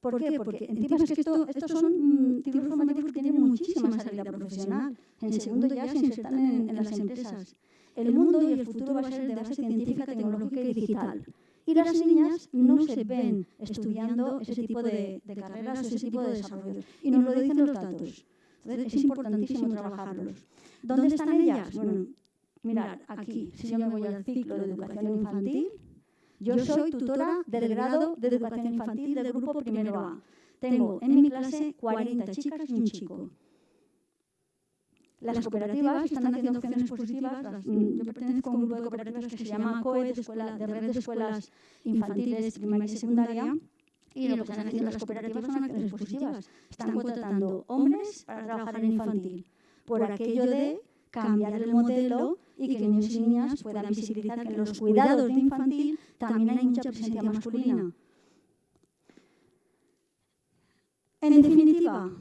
¿Por qué? Porque encima es que estos son ciclos formativos que tienen muchísima salida profesional. En segundo ya se insertan en las empresas. El mundo y el futuro va a ser de base científica, tecnológica y digital. Y las niñas no se ven estudiando ese tipo de carreras o ese tipo de desarrollos. Y nos lo dicen los datos. Entonces es importantísimo trabajarlos. ¿Dónde están ellas? Bueno, mirad, aquí, si yo me voy al ciclo de educación infantil, yo soy tutora del grado de educación infantil del grupo primero A. Tengo en mi clase 40 chicas y un chico. Las cooperativas están haciendo acciones positivas. Yo pertenezco a un grupo de cooperativas que se llama COE, de red de escuelas infantiles, primaria y secundaria. Y lo que están haciendo las cooperativas son acciones positivas. Están contratando hombres para trabajar en infantil, por aquello de cambiar el modelo y que niños y niñas puedan visibilizar que en los cuidados de infantil también hay mucha presencia masculina. En definitiva,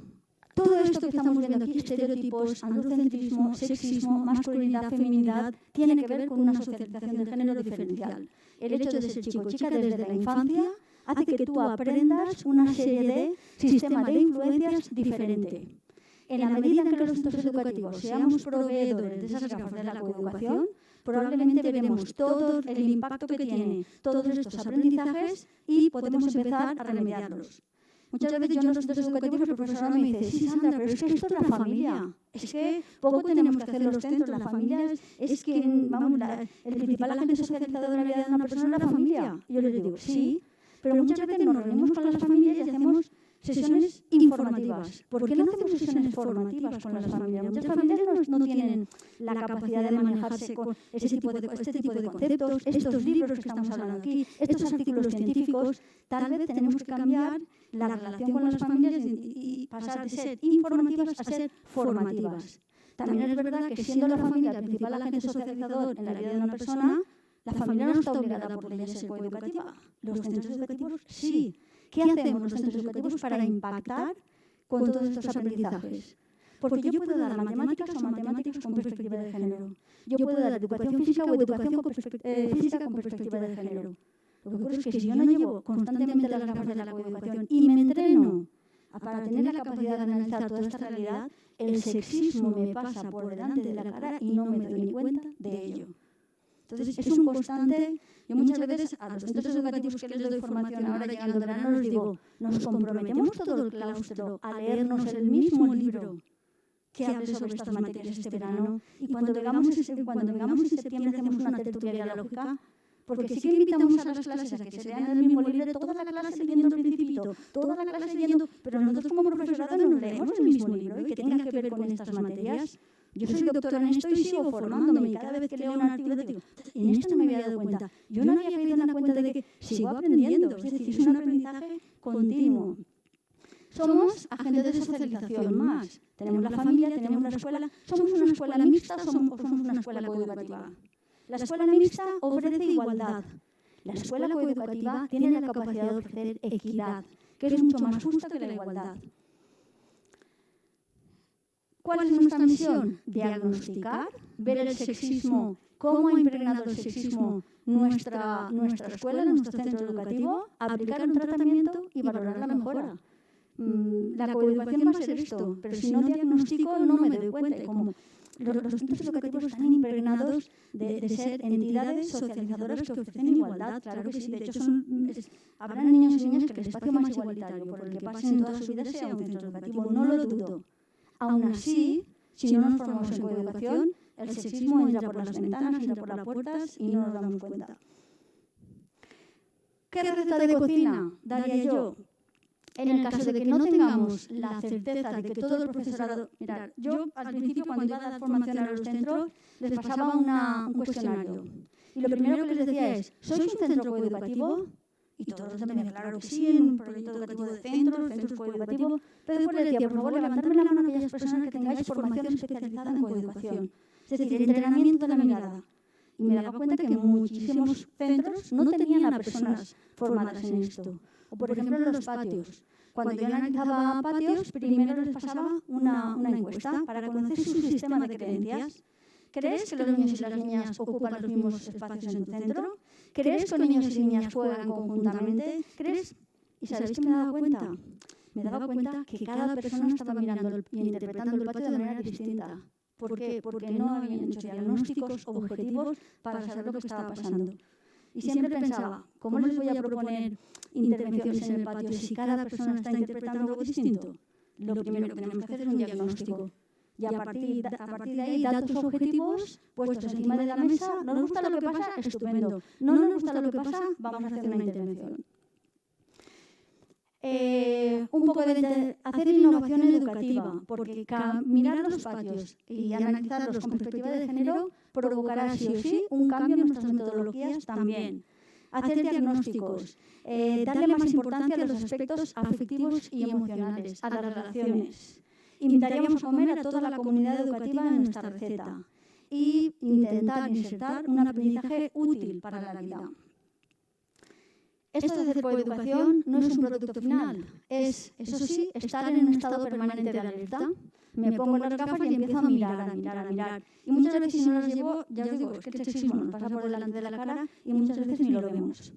todo esto que estamos viendo aquí, estereotipos, androcentrismo, sexismo, masculinidad, feminidad, tiene que ver con una socialización de género diferencial. El hecho de ser chico o chica desde la infancia hace que tú aprendas una serie de sistemas de influencias diferente. En la medida en que los centros educativos seamos proveedores de esas gafas de la coeducación, probablemente veremos todo el impacto que tiene todos estos aprendizajes y podemos empezar a remediarlos. Muchas veces yo en los centros educativos el profesor me dice, sí, Sandra, pero es que esto es la familia. Es que poco tenemos que hacer los centros, la familia es quien, vamos, el principal agente socializador de la vida de una persona es la familia. Y yo les digo, sí, pero muchas veces nos reunimos con las familias y hacemos sesiones informativas. ¿Por qué no hacemos sesiones formativas con las familias? Muchas familias no tienen la capacidad de manejarse con este tipo de conceptos, estos libros que estamos hablando aquí, estos artículos científicos. Tal vez tenemos que cambiar la relación con las familias y pasar de ser informativas a ser formativas. También es verdad que siendo la familia el principal agente socializador en la vida de una persona, la familia no está obligada por ley a ser coeducativa. Los centros educativos sí. ¿Qué hacemos los centros educativos para impactar con todos estos aprendizajes? Porque yo puedo dar matemáticas o matemáticas con perspectiva de género. Yo puedo dar educación física o educación física con perspectiva de género. Lo que ocurre es que si yo no llevo constantemente las gafas de la coeducación y me entreno para tener la capacidad de analizar toda esta realidad, el sexismo me pasa por delante de la cara y no me doy ni cuenta de ello. Entonces, es un constante. Yo muchas veces a los centros educativos que les doy formación ahora llegando el verano les digo, nos comprometemos todo el claustro a leernos el mismo libro que hable sobre estas materias este verano y cuando vengamos en septiembre hacemos una tertulia dialógica, porque sí que invitamos a las clases a que se lean el mismo libro, toda la clase leyendo el Principito, toda la clase leyendo, pero nosotros como profesorado nos leemos el mismo libro y que tenga que ver con estas materias. Yo soy doctora en esto y sigo formándome y cada vez que leo un artículo digo, en esto me había dado cuenta. Yo no había caído en la cuenta de que sigo aprendiendo, es decir, es un aprendizaje continuo. Somos agentes de socialización más. Tenemos la familia, tenemos la escuela. ¿Somos una escuela mixta o somos una escuela coeducativa? La escuela mixta ofrece igualdad. La escuela coeducativa tiene la capacidad de ofrecer equidad, que es mucho más justa que la igualdad. ¿Cuál es nuestra misión? Diagnosticar, ver el sexismo, cómo ha impregnado el sexismo nuestra escuela, nuestro centro educativo, aplicar un tratamiento y valorar la mejora. La coeducación va a ser esto, pero si no diagnostico no me doy cuenta. Como los centros educativos están impregnados de ser entidades socializadoras que ofrecen igualdad. Claro que sí, de hecho habrán niños y niñas que el espacio más igualitario por el que pasen en toda su vida sea un centro educativo, no lo dudo. Aún así, si no nos formamos en coeducación, el sexismo entra por las ventanas, entra por las puertas y no nos damos cuenta. ¿Qué receta de cocina daría yo? En el caso de que no tengamos la certeza de que todo el profesorado... Mirad, yo al principio cuando iba a dar formación a los centros les pasaba un cuestionario. Y lo primero que les decía es, ¿sois un centro coeducativo? Y todos me decían, claro que sí, en un proyecto educativo de centros coeducativos. Pero después les decía, por favor, levantadme la mano a aquellas personas que tengáis formación especializada en coeducación. Es decir, entrenamiento de la mirada. Y me daba cuenta que muchísimos centros no tenían a personas formadas en esto. O, por ejemplo, en los patios. Cuando yo analizaba patios, primero les pasaba una encuesta para conocer su sistema de creencias. ¿Crees que los niños y las niñas ocupan los mismos espacios en tu centro? ¿Crees que los niños y niñas juegan conjuntamente? ¿Crees? ¿Y sabéis qué me daba cuenta? Me daba cuenta que cada persona estaba mirando y interpretando el patio de manera distinta. ¿Por qué? Porque no habían hecho diagnósticos objetivos para saber lo que estaba pasando. Y siempre pensaba, ¿cómo les voy a proponer intervenciones en el patio si cada persona está interpretando algo distinto? Lo primero que tenemos que hacer es un diagnóstico. Y a partir de ahí, datos objetivos puestos encima de la mesa. ¿No nos gusta lo que pasa? Estupendo. ¿No nos gusta lo que pasa? Vamos a hacer una intervención. Un poco de hacer innovación educativa, porque mirar a los patios y analizarlos con perspectiva de género provocará sí o sí un cambio en nuestras metodologías también. Hacer diagnósticos, darle más importancia a los aspectos afectivos y emocionales, a las relaciones. Invitaríamos a comer a toda la comunidad educativa en nuestra receta y intentar insertar un aprendizaje útil para la vida. Esto de hacer coeducación no es un producto final, es, eso sí, estar en un estado permanente de alerta. Me pongo las gafas y empiezo a mirar. Y muchas veces si no las llevo, ya os digo, es que el sexismo nos pasa por delante de la cara y muchas veces ni lo vemos.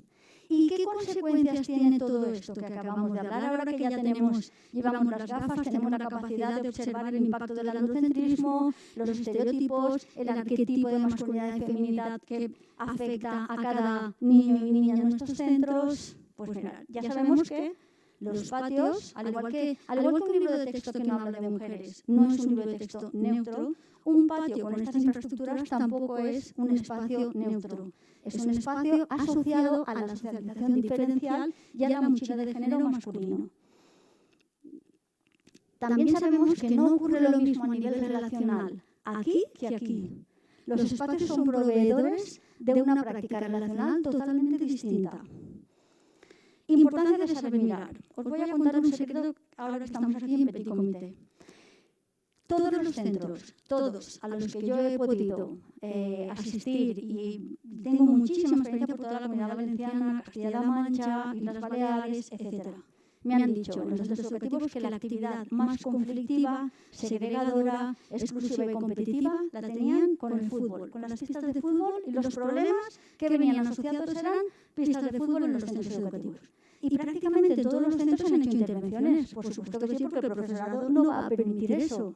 ¿Y qué consecuencias tiene todo esto que acabamos de hablar? Ahora que ya llevamos las gafas, tenemos la capacidad de observar el impacto del androcentrismo, los estereotipos, el arquetipo de masculinidad y feminidad que afecta a cada niño y niña en nuestros centros. Pues mira, ya sabemos que los patios, al igual que un libro de texto que no habla de mujeres, no es un libro de texto neutro, un patio con estas infraestructuras tampoco es un espacio neutro. Es un espacio asociado a la socialización diferencial y a la mochila de género masculino. También sabemos que no ocurre lo mismo a nivel relacional aquí que aquí. Los espacios son proveedores de una práctica relacional totalmente distinta. Importancia de saber mirar. Os voy a contar un secreto ahora que estamos aquí en Petit Comité. Todos los centros, todos a los que yo he podido asistir, y tengo muchísima experiencia por toda la Comunidad Valenciana, Castilla-La Mancha, Islas Baleares, etc., me han dicho en los centros educativos que la actividad más conflictiva, segregadora, exclusiva y competitiva la tenían con el fútbol, con las pistas de fútbol, y los problemas que venían asociados eran pistas de fútbol en los centros educativos. Y prácticamente en todos los centros se han hecho intervenciones. Por supuesto que sí, porque el profesorado no va a permitir eso.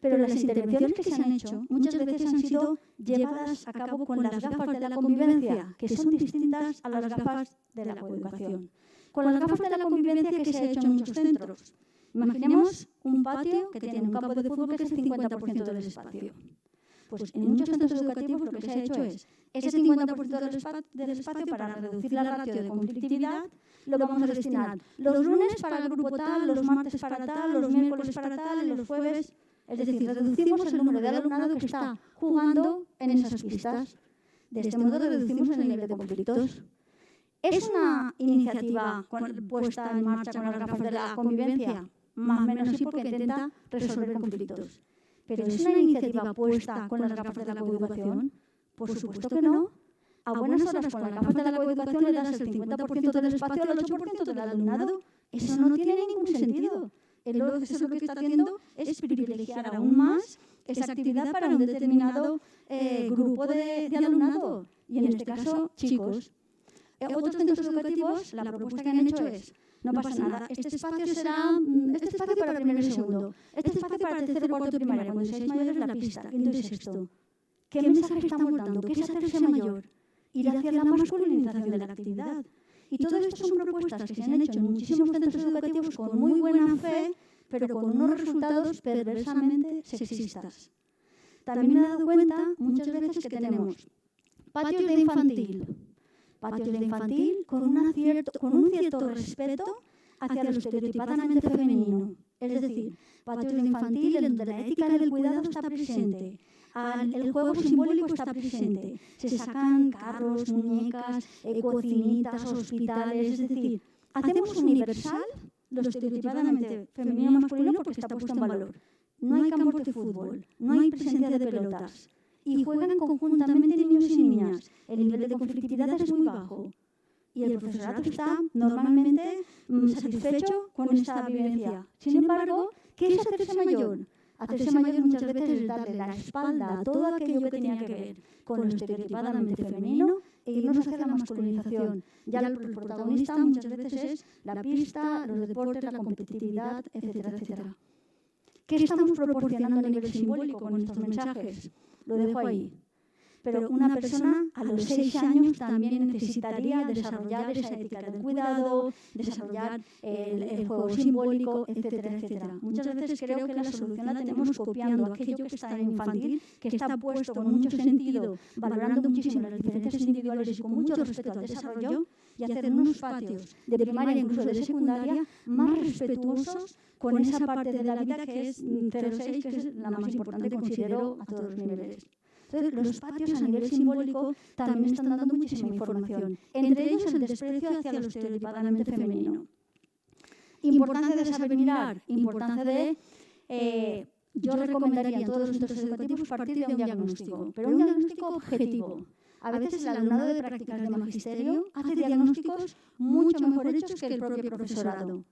Pero las intervenciones que se han hecho muchas veces han sido llevadas a cabo con las gafas de la convivencia, que son distintas a las gafas de la coeducación. Con las gafas de la convivencia que se ha hecho en muchos centros. Imaginemos un patio que tiene un campo de fútbol que es el 50% del espacio. Pues en muchos centros educativos lo que se ha hecho es ese 50% del espacio, para reducir la ratio de conflictividad, lo vamos a destinar los lunes para el grupo tal, los martes para tal, los miércoles para tal, los jueves. Es decir, reducimos el número de alumnado que está jugando en esas pistas. De este modo reducimos el nivel de conflictos. ¿Es una iniciativa puesta en marcha con las gafas de la convivencia? Más o menos sí, porque intenta resolver conflictos. ¿Pero es una iniciativa puesta con las gafas de la coeducación? Por supuesto que no. A buenas horas, con las gafas de la coeducación le das el 50% del espacio al 8% del alumnado. Eso no tiene ningún sentido. Eso lo que está haciendo es privilegiar aún más esa actividad para un determinado grupo de alumnado. Y en este caso, chicos. Otros centros educativos, la propuesta que han hecho es: no pasa nada, este espacio será para primero y segundo, este espacio para tercero y cuarto de primaria, cuando seáis mayores la pista, quinto y sexto. ¿Qué mensaje estamos dando? ¿Qué es hacerse mayor? Ir hacia la masculinización de la actividad. Y todo esto son propuestas que se han hecho en muchísimos centros educativos con muy buena fe, pero con unos resultados perversamente sexistas. También me he dado cuenta muchas veces que tenemos patios de infantil con un cierto respeto hacia lo estereotipadamente femenino. Es decir, patios de infantil en donde la ética del cuidado está presente, el juego simbólico está presente, se sacan carros, muñecas, cocinitas, hospitales. Es decir, hacemos universal lo estereotipadamente femenino masculino porque está puesto en valor. No hay campos de fútbol, no hay presencia de pelotas. Y juegan conjuntamente niños y niñas. El nivel de conflictividad es muy bajo. Y el profesorado está normalmente satisfecho con esta vivencia. Sin embargo, ¿qué es hacerse mayor? Hacerse mayor muchas veces es darle la espalda a todo aquello que tenía que ver con lo estereotipadamente femenino e irnos hacia la masculinización. Ya el protagonista muchas veces es la pista, los deportes, la competitividad, etcétera, etcétera. ¿Qué estamos proporcionando a nivel simbólico con estos mensajes? Lo dejo ahí. Pero una persona a los 6 años también necesitaría desarrollar esa ética del cuidado, desarrollar el juego simbólico, etcétera, etcétera. Muchas veces creo que la solución la tenemos copiando aquello que está en infantil, que está puesto con mucho sentido, valorando muchísimo las diferencias individuales y con mucho respeto al desarrollo, y hacer unos patios de primaria, incluso de secundaria, más respetuosos con esa parte de la vida que es 0-6, que es la más importante, considero, a todos los niveles. Entonces, los patios a nivel simbólico también están dando muchísima información. Entre ellos, el desprecio hacia lo estereotipadamente femenino. Importancia de saber mirar, importancia de... yo recomendaría a todos los centros educativos partir de un diagnóstico, pero un diagnóstico objetivo. A veces el alumnado de prácticas de magisterio hace diagnósticos mucho mejor hechos que el propio profesorado.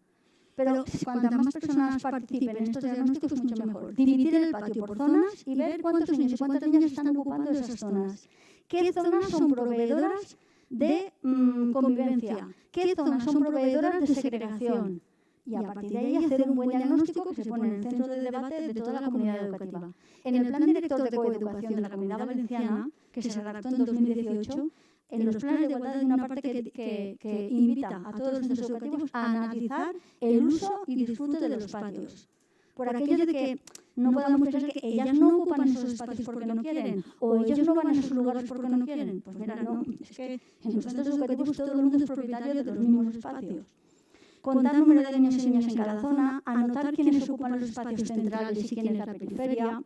Pero cuantas más personas participen en estos diagnósticos, mucho mejor. Dividir el patio por zonas y ver cuántos niños y cuántas niñas están ocupando esas zonas. ¿Qué zonas son proveedoras de convivencia? ¿Qué zonas son proveedoras de segregación? Y a partir de ahí hacer un buen diagnóstico que se pone en el centro de debate de toda la comunidad educativa. En el Plan Director de Coeducación de la Comunidad Valenciana, que se redactó en 2018, en los planes de igualdad hay una parte que invita a todos los centros educativos a analizar el uso y disfrute de los patios. Por aquello de que no podamos pensar que ellas no ocupan esos espacios porque no quieren, o ellos no van a esos lugares porque no quieren. Pues mira, no, es que en los centros educativos todo el mundo es propietario de los mismos espacios. Contar número de niños y niñas en cada zona, anotar quiénes ocupan los espacios centrales y quiénes la periferia,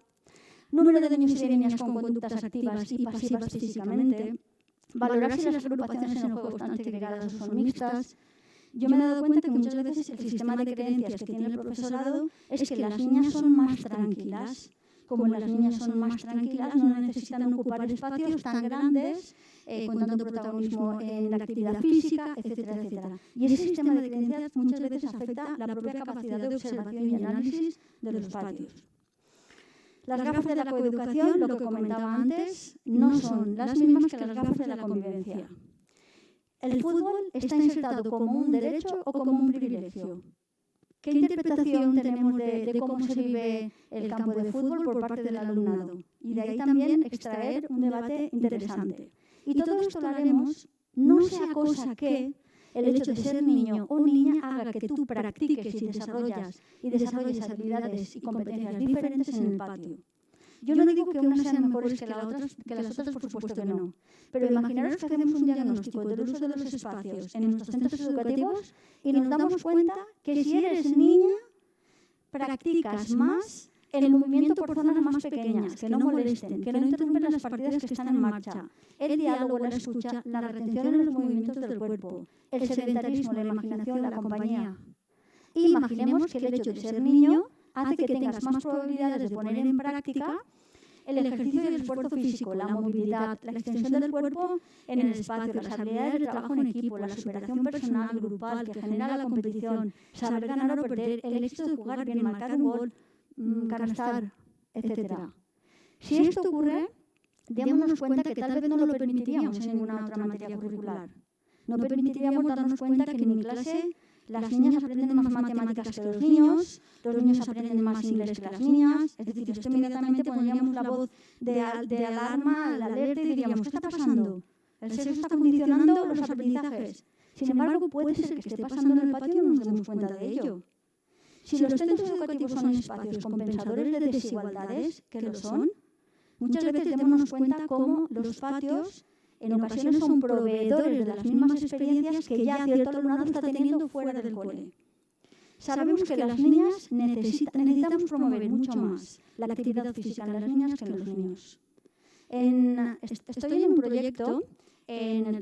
número de niños y de niñas con conductas activas y pasivas físicamente, valorar si las agrupaciones en el juego están segregadas o son mixtas. Yo me he dado cuenta que muchas veces el sistema de creencias que tiene el profesorado es que las niñas son más tranquilas. Como las niñas son más tranquilas, no necesitan ocupar espacios tan grandes, con tanto protagonismo en la actividad física, etcétera, etcétera. Y ese sistema de creencias muchas veces afecta la propia capacidad de observación y análisis de los patios. Las gafas de la coeducación, lo que comentaba antes, no son las mismas que las gafas de la convivencia. ¿El fútbol está insertado como un derecho o como un privilegio? ¿Qué interpretación tenemos de cómo se vive el campo de fútbol por parte del alumnado? Y de ahí también extraer un debate interesante. Y todo esto lo haremos, no sea cosa que el hecho de ser niño o niña haga que tú practiques y desarrolles habilidades y competencias diferentes en el patio. Yo no digo que unas sean mejores que las otras, por supuesto que no. Pero imaginaros que hacemos un diagnóstico del uso de los espacios en nuestros centros educativos y nos damos cuenta que si eres niña, practicas más el movimiento por zonas más pequeñas, que no molesten, que no interrumpen las partidas que están en marcha, el diálogo, la escucha, la retención en los movimientos del cuerpo, el sedentarismo, la imaginación, la compañía. Imaginemos que el hecho de ser niño hace que tengas más probabilidades de poner en práctica el ejercicio y el esfuerzo físico, la movilidad, la extensión del cuerpo en el espacio, las habilidades de trabajo en equipo, la superación personal, grupal, que genera la competición, saber ganar o perder, el éxito de jugar bien, marcar un gol, canastar, etc. Si esto ocurre, démonos cuenta que tal vez no lo permitiríamos en ninguna otra materia curricular. No permitiríamos darnos cuenta que en mi clase las niñas aprenden más matemáticas que los niños aprenden más inglés que las niñas. Es decir, esto inmediatamente pondríamos la voz de alarma, la alerta y diríamos, ¿qué está pasando? El sexo está condicionando los aprendizajes. Sin embargo, puede ser que esté pasando en el patio y no nos demos cuenta de ello. Si los centros educativos son espacios compensadores de desigualdades, que lo son, muchas veces démonos cuenta cómo los patios en ocasiones son proveedores de las mismas experiencias que ya cierto alumnado está teniendo fuera del cole. Sabemos que las niñas necesitamos promover mucho más la actividad física en las niñas que en los niños. Estoy en un proyecto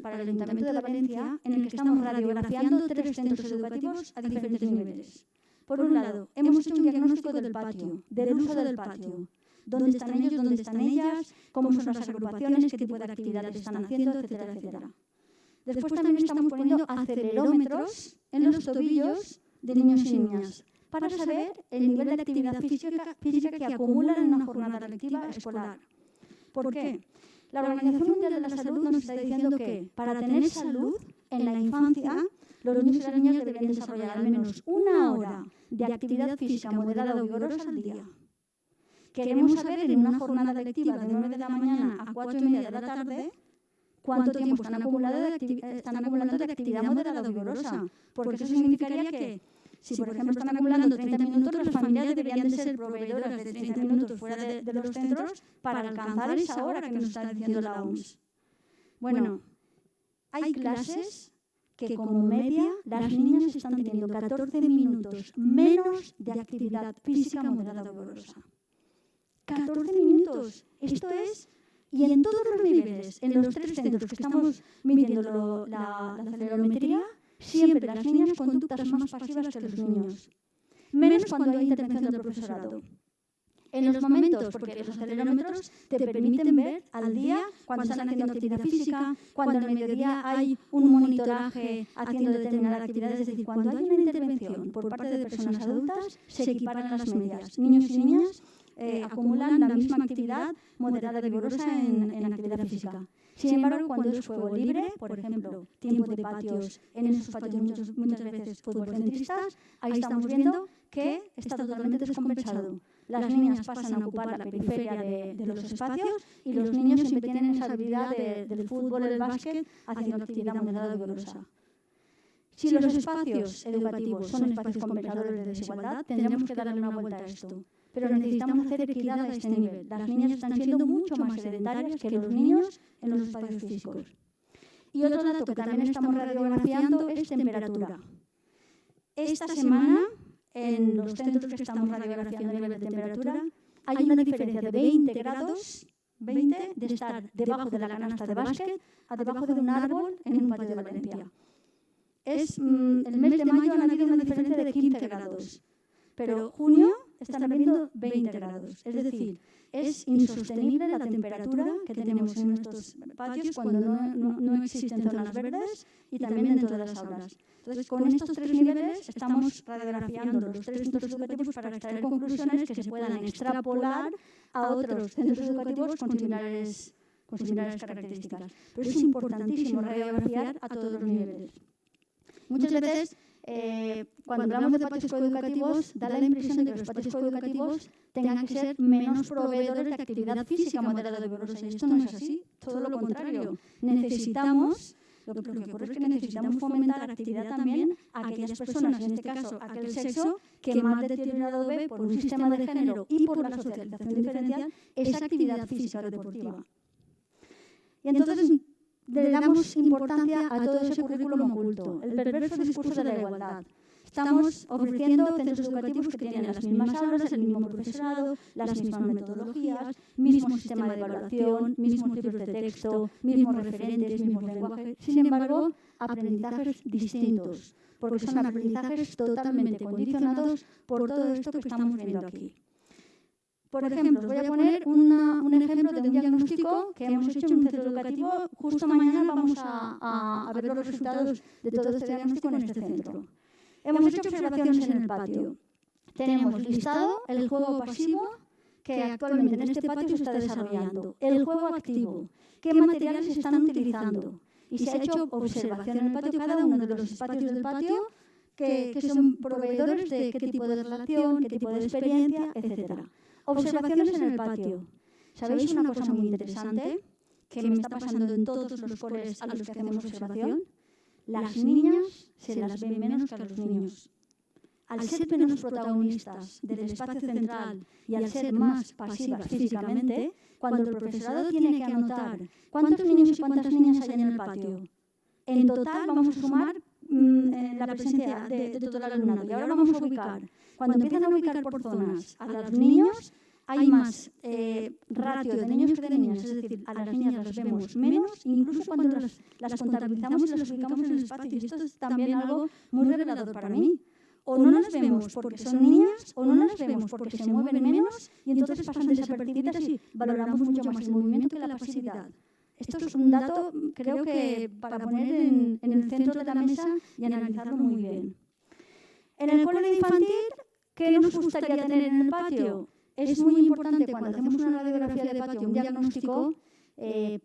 para el Ayuntamiento de Valencia en el que estamos radiografiando 3 centros educativos a diferentes niveles. Por un lado, hemos hecho un diagnóstico del patio, del uso del patio. ¿Dónde están ellos? ¿Dónde están ellas? ¿Cómo son las agrupaciones? ¿Qué tipo de actividades están haciendo? Etcétera, etcétera. Después también estamos poniendo acelerómetros en los tobillos de niños y niñas para saber el nivel de actividad física que acumulan en una jornada lectiva escolar. ¿Por qué? La Organización Mundial de la Salud nos está diciendo que para tener salud en la infancia, los niños y las niñas deberían desarrollar al menos 1 hora de actividad física moderada o vigorosa al día. Queremos saber en una jornada lectiva de 9 de la mañana a 4:30 de la tarde cuánto tiempo están acumulando de actividad moderada o vigorosa, porque eso significaría que si, por ejemplo, están acumulando 30 minutos, las familias deberían de ser proveedoras de 30 minutos fuera de los centros para alcanzar esa hora que nos está diciendo la OMS. Bueno, hay clases que como media las niñas están teniendo 14 minutos menos de actividad física moderada o vigorosa. 14 minutos. Esto es, y en todos los niveles, en los 3 centros que estamos midiendo la acelerometría, siempre las niñas conductas más pasivas que los niños. Menos cuando hay intervención del profesorado. en los momentos, porque los acelerómetros te permiten ver al día cuando están haciendo actividad física, cuando al mediodía hay un monitoraje haciendo determinadas actividades. Es decir, cuando hay una intervención por parte de personas adultas, se equiparan las medias. Niños y niñas acumulan la misma actividad moderada y vigorosa en actividad física. Sin embargo, cuando es juego libre, por ejemplo, tiempo de patios, en esos patios muchas veces fútbol-centristas, ahí estamos viendo que está totalmente descompensado. Las niñas pasan a ocupar la periferia de los espacios y los niños siempre tienen esa habilidad del fútbol, el básquet, haciendo actividad moderada y vigorosa. Si los espacios educativos son espacios compensadores de desigualdad, tendremos que darle una vuelta a esto. Pero necesitamos hacer equidad a este nivel. Las niñas están siendo mucho más sedentarias que los niños en los espacios físicos. Y otro dato que también estamos radiografiando es temperatura. Esta semana, en los centros que estamos radiografiando a nivel de temperatura, hay una diferencia de 20 grados, 20 de estar debajo de la canasta de básquet a debajo de un árbol en un patio de Valencia. El mes de mayo ha habido una diferencia de 15 grados, pero junio están habiendo 20 grados. Es decir, es insostenible la temperatura que tenemos en nuestros patios cuando no existen zonas verdes y también dentro de las aulas. Entonces, con estos tres niveles estamos radiografiando los tres centros educativos para extraer conclusiones que se puedan extrapolar a otros centros educativos con similares características. Pero es importantísimo radiografiar a todos los niveles. Muchas veces, cuando hablamos de patios coeducativos, da la impresión de que los patios coeducativos tengan que ser menos proveedores de actividad física moderada y vigorosa. Y esto no es así, todo lo contrario. Lo que ocurre es que necesitamos fomentar actividad también a aquellas personas, en este caso aquel sexo, que más deteriorado ve por un sistema de género y por la socialización diferencial esa actividad física deportiva. Y entonces le damos importancia a todo ese currículum oculto, el perverso discurso de la igualdad. Estamos ofreciendo centros educativos que tienen las mismas aulas, el mismo profesorado, las mismas metodologías, mismo sistema de evaluación, mismos libros de texto, mismos referentes, mismos lenguajes. Sin embargo, aprendizajes distintos, porque son aprendizajes totalmente condicionados por todo esto que estamos viendo aquí. Por ejemplo, os voy a poner un ejemplo de un diagnóstico que hemos hecho en un centro educativo. Justo mañana vamos a ver los resultados de todo este diagnóstico en este centro. Hemos hecho observaciones en el patio. Tenemos listado el juego pasivo que actualmente en este patio se está desarrollando, el juego activo, qué materiales se están utilizando. Y se ha hecho observación en el patio, cada uno de los espacios del patio, que son proveedores de qué tipo de relación, qué tipo de experiencia, etc. Observaciones en el patio. ¿Sabéis una cosa muy interesante que me está pasando en todos los coles a los que hacemos observación? Las niñas se las ven menos que a los niños. Al ser menos protagonistas del espacio central y al ser más pasivas físicamente, cuando el profesorado tiene que anotar cuántos niños y cuántas niñas hay en el patio, en total vamos a sumar la presencia de todo el alumnado. Y ahora vamos a ubicar. Cuando empiezan a ubicar por zonas a los niños, hay más ratio de niños que de niñas. Es decir, a las niñas las vemos menos, incluso cuando las contabilizamos y las ubicamos en el espacio. Y esto es también algo muy revelador para mí. O no las vemos porque son niñas, o no las vemos porque se mueven menos, y entonces pasan desapercibidas y valoramos mucho más el movimiento que la pasividad. Esto es un dato, creo que, para poner en el centro de la mesa y analizarlo muy bien. En el cole infantil, ¿qué nos gustaría tener en el patio? Es muy importante cuando hacemos una radiografía de patio, un diagnóstico,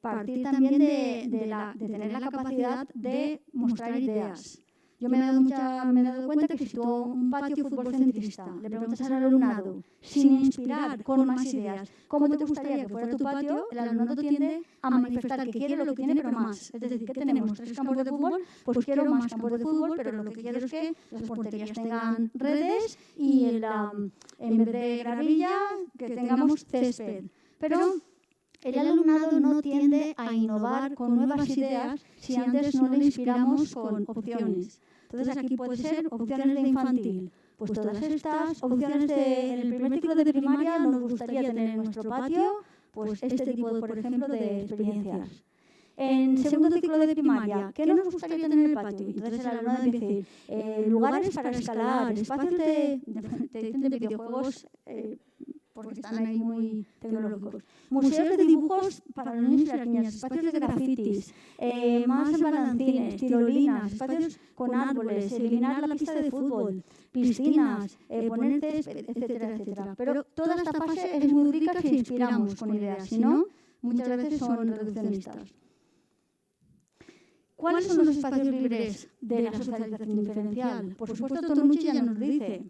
partir también de tener la capacidad de mostrar ideas. Yo me he dado cuenta que si tú un patio futbolcentrista le preguntas al alumnado, sin inspirar, con más ideas, ¿cómo te gustaría que fuera tu patio? El alumnado tiende a manifestar que quiere lo que tiene, pero más. Es decir, que tenemos 3 campos de fútbol, pues quiero más campos de fútbol, pero lo que quiero es que las porterías tengan redes y en vez de gravilla, que tengamos césped. Pero el alumnado no tiende a innovar con nuevas ideas si antes no le inspiramos con opciones. Entonces aquí puede ser opciones de infantil. Pues todas estas opciones en el primer ciclo de primaria nos gustaría tener en nuestro patio, pues este tipo, por ejemplo, de experiencias. En segundo ciclo de primaria, ¿qué nos gustaría tener en el patio? Entonces el alumnado empieza a decir, lugares para escalar, espacios de videojuegos, porque están ahí muy tecnológicos. Museos de dibujos para los niños y las niñas, espacios de grafitis, más balancines, tirolinas, espacios con árboles, eliminar la pista de fútbol, piscinas, poner césped, etcétera, etcétera. Pero toda esta fase es muy rica si inspiramos con ideas, si no, muchas veces son reduccionistas. ¿Cuáles son los espacios libres de la socialización diferencial? Por supuesto, Tonucci ya nos dice.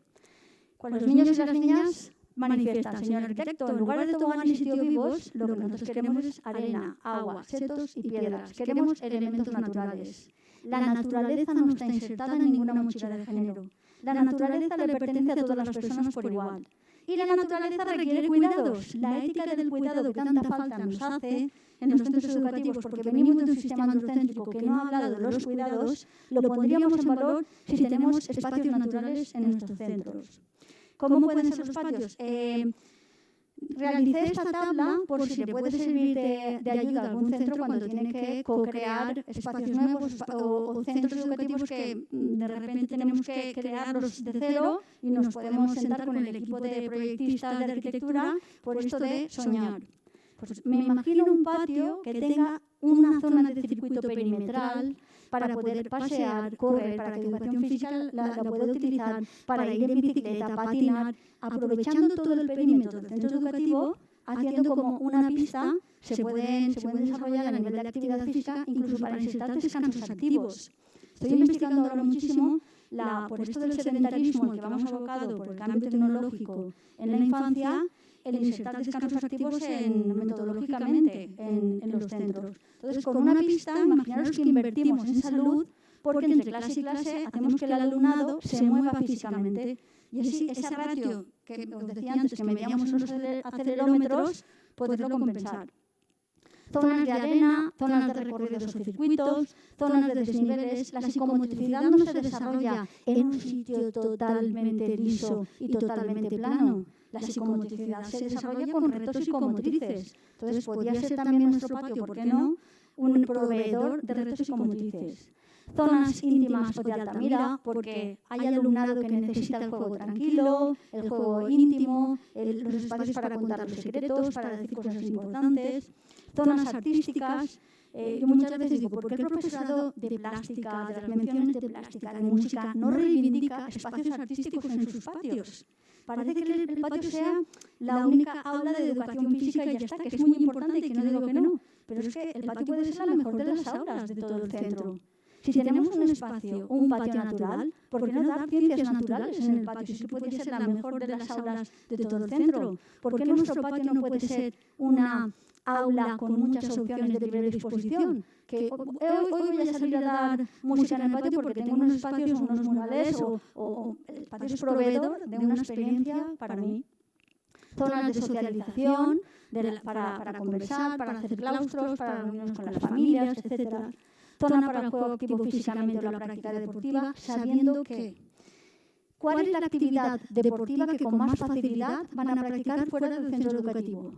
Cuando los niños y las niñas manifiestan, señor arquitecto, en lugar de toboganes y sitios vivos, lo que nosotros queremos es arena, agua, setos y piedras. Queremos elementos naturales. La naturaleza no está insertada en ninguna mochila de género. La naturaleza le pertenece a todas las personas por igual. Y la naturaleza requiere cuidados. La ética del cuidado que tanta falta nos hace en los centros educativos, porque venimos de un sistema androcéntrico que no ha hablado de los cuidados, lo pondríamos en valor si tenemos espacios naturales en nuestros centros. ¿Cómo pueden ser los patios? Realicé esta tabla por si le puede servir de ayuda a algún centro cuando tiene que co-crear espacios nuevos o centros educativos que de repente tenemos que crearlos de cero y nos podemos sentar con el equipo de proyectistas de arquitectura por esto de soñar. Pues me imagino un patio que tenga una zona de circuito perimetral para poder pasear, correr, para que educación física la pueda utilizar, para ir en bicicleta, patinar, aprovechando todo el perímetro del centro educativo, haciendo como una pista, se pueden desarrollar a nivel de actividad física, incluso para insertar descansos activos. Estoy investigando ahora muchísimo por esto del sedentarismo al que vamos abocado por el cambio tecnológico en la infancia, el insertar descansos activos metodológicamente en los centros. Entonces, con una pista, imaginaros que invertimos en salud, porque entre clase y clase hacemos que el alumnado se mueva físicamente. Y así, esa ratio que os decía antes, que medíamos en los acelerómetros, poderlo compensar. Zonas de arena, zonas de recorridos o circuitos, zonas de desniveles. La psicomotricidad no se desarrolla en un sitio totalmente liso y totalmente plano. La psicomotricidad se desarrolla con retos psicomotrices. Entonces, podría ser también nuestro patio, ¿por qué no?, un proveedor de retos psicomotrices. Zonas íntimas o de alta mira, porque hay alumnado que necesita el juego tranquilo, el juego íntimo, los espacios para contar los secretos, para decir cosas importantes. Zonas artísticas. Yo muchas veces digo, ¿por qué el profesorado de plástica, de las menciones de plástica, de música, no reivindica espacios artísticos en sus patios? Parece que el patio sea la única aula de educación física y ya está, que es muy importante y que no digo que no, pero es que el patio puede ser la mejor de las aulas de todo el centro. Si tenemos un espacio, un patio natural, ¿por qué no dar ciencias naturales en el patio? Si podría ser la mejor de las aulas de todo el centro. ¿Por qué nuestro patio no puede ser una aula con muchas opciones de libre disposición? Que hoy voy a salir a dar música en el patio porque tengo unos espacios, unos murales o el patio es proveedor de una experiencia para mí. Zonas de socialización, para conversar, para hacer claustros, para reuniones con las familias, etc. Zona para el juego activo físicamente o la práctica deportiva, sabiendo que ¿cuál es la actividad deportiva que con más facilidad van a practicar fuera del centro educativo?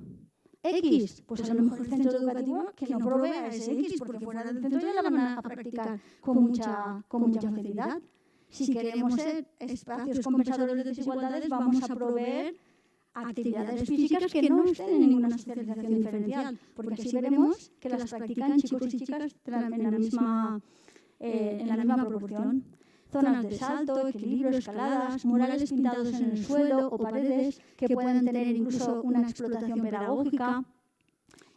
X, pues a lo mejor el centro educativo que no provea ese X, porque fuera del centro ya la van a practicar con mucha facilidad. Si queremos ser espacios compensadores de desigualdades, vamos a proveer actividades físicas que no estén en ninguna socialización diferencial, porque así veremos que las practican chicos y chicas en la misma proporción. Zonas de salto, equilibrio, escaladas, murales pintados en el suelo o paredes que puedan tener incluso una explotación pedagógica.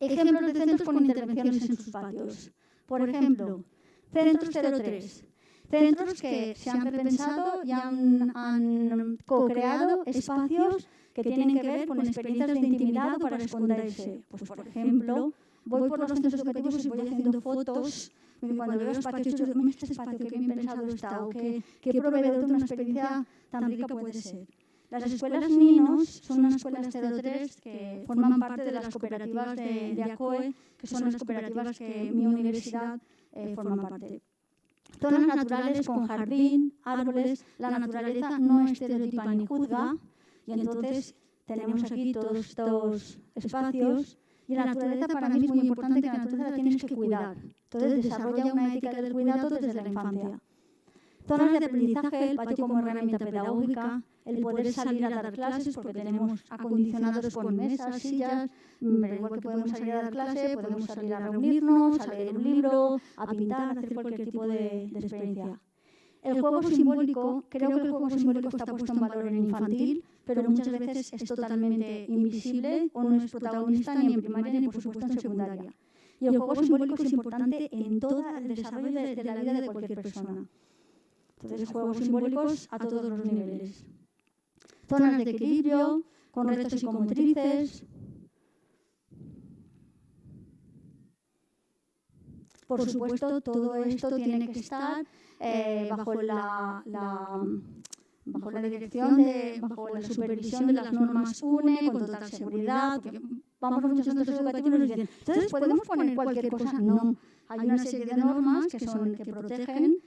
Ejemplos de centros con intervenciones en sus patios. Por ejemplo, Centros 03. Centros que se han repensado y han co-creado espacios que tienen que ver con experiencias de intimidad o para esconderse. Pues, por ejemplo, voy por los centros educativos y voy haciendo fotos. Cuando veo espacios, este espacio que bien pensado está o qué proveedor de una experiencia tan rica puede ser. Las escuelas Ninos son unas escuelas 03 que forman parte de las cooperativas de ACOE, que son las cooperativas que mi universidad forma parte. Zonas naturales con jardín, árboles. La naturaleza no estereotipa ni juzga, y entonces tenemos aquí todos estos espacios. Y la naturaleza para mí es muy importante, que la naturaleza la tienes que cuidar. Entonces desarrolla una ética del cuidado desde la infancia. Zonas de aprendizaje, el patio como herramienta pedagógica, el poder salir a dar clases porque tenemos acondicionados con mesas, sillas, pero igual que podemos salir a dar clase, podemos salir a reunirnos, a leer un libro, a pintar, a hacer cualquier tipo de experiencia. El juego simbólico, creo que el juego simbólico está puesto en valor en infantil, pero muchas veces es totalmente invisible o no es protagonista ni en primaria ni por supuesto en secundaria. Y el juego simbólico es importante en todo el desarrollo de la vida de cualquier persona. Entonces, juegos simbólicos a todos los niveles. Zonas de equilibrio, con retos psicomotrices. Por supuesto, todo esto tiene que estar bajo la dirección, bajo la supervisión de las normas UNE, con total seguridad. Porque vamos a muchos centros educativos y nos dicen, entonces, ¿podemos poner cualquier cosa? No. Hay una serie de normas que protegen,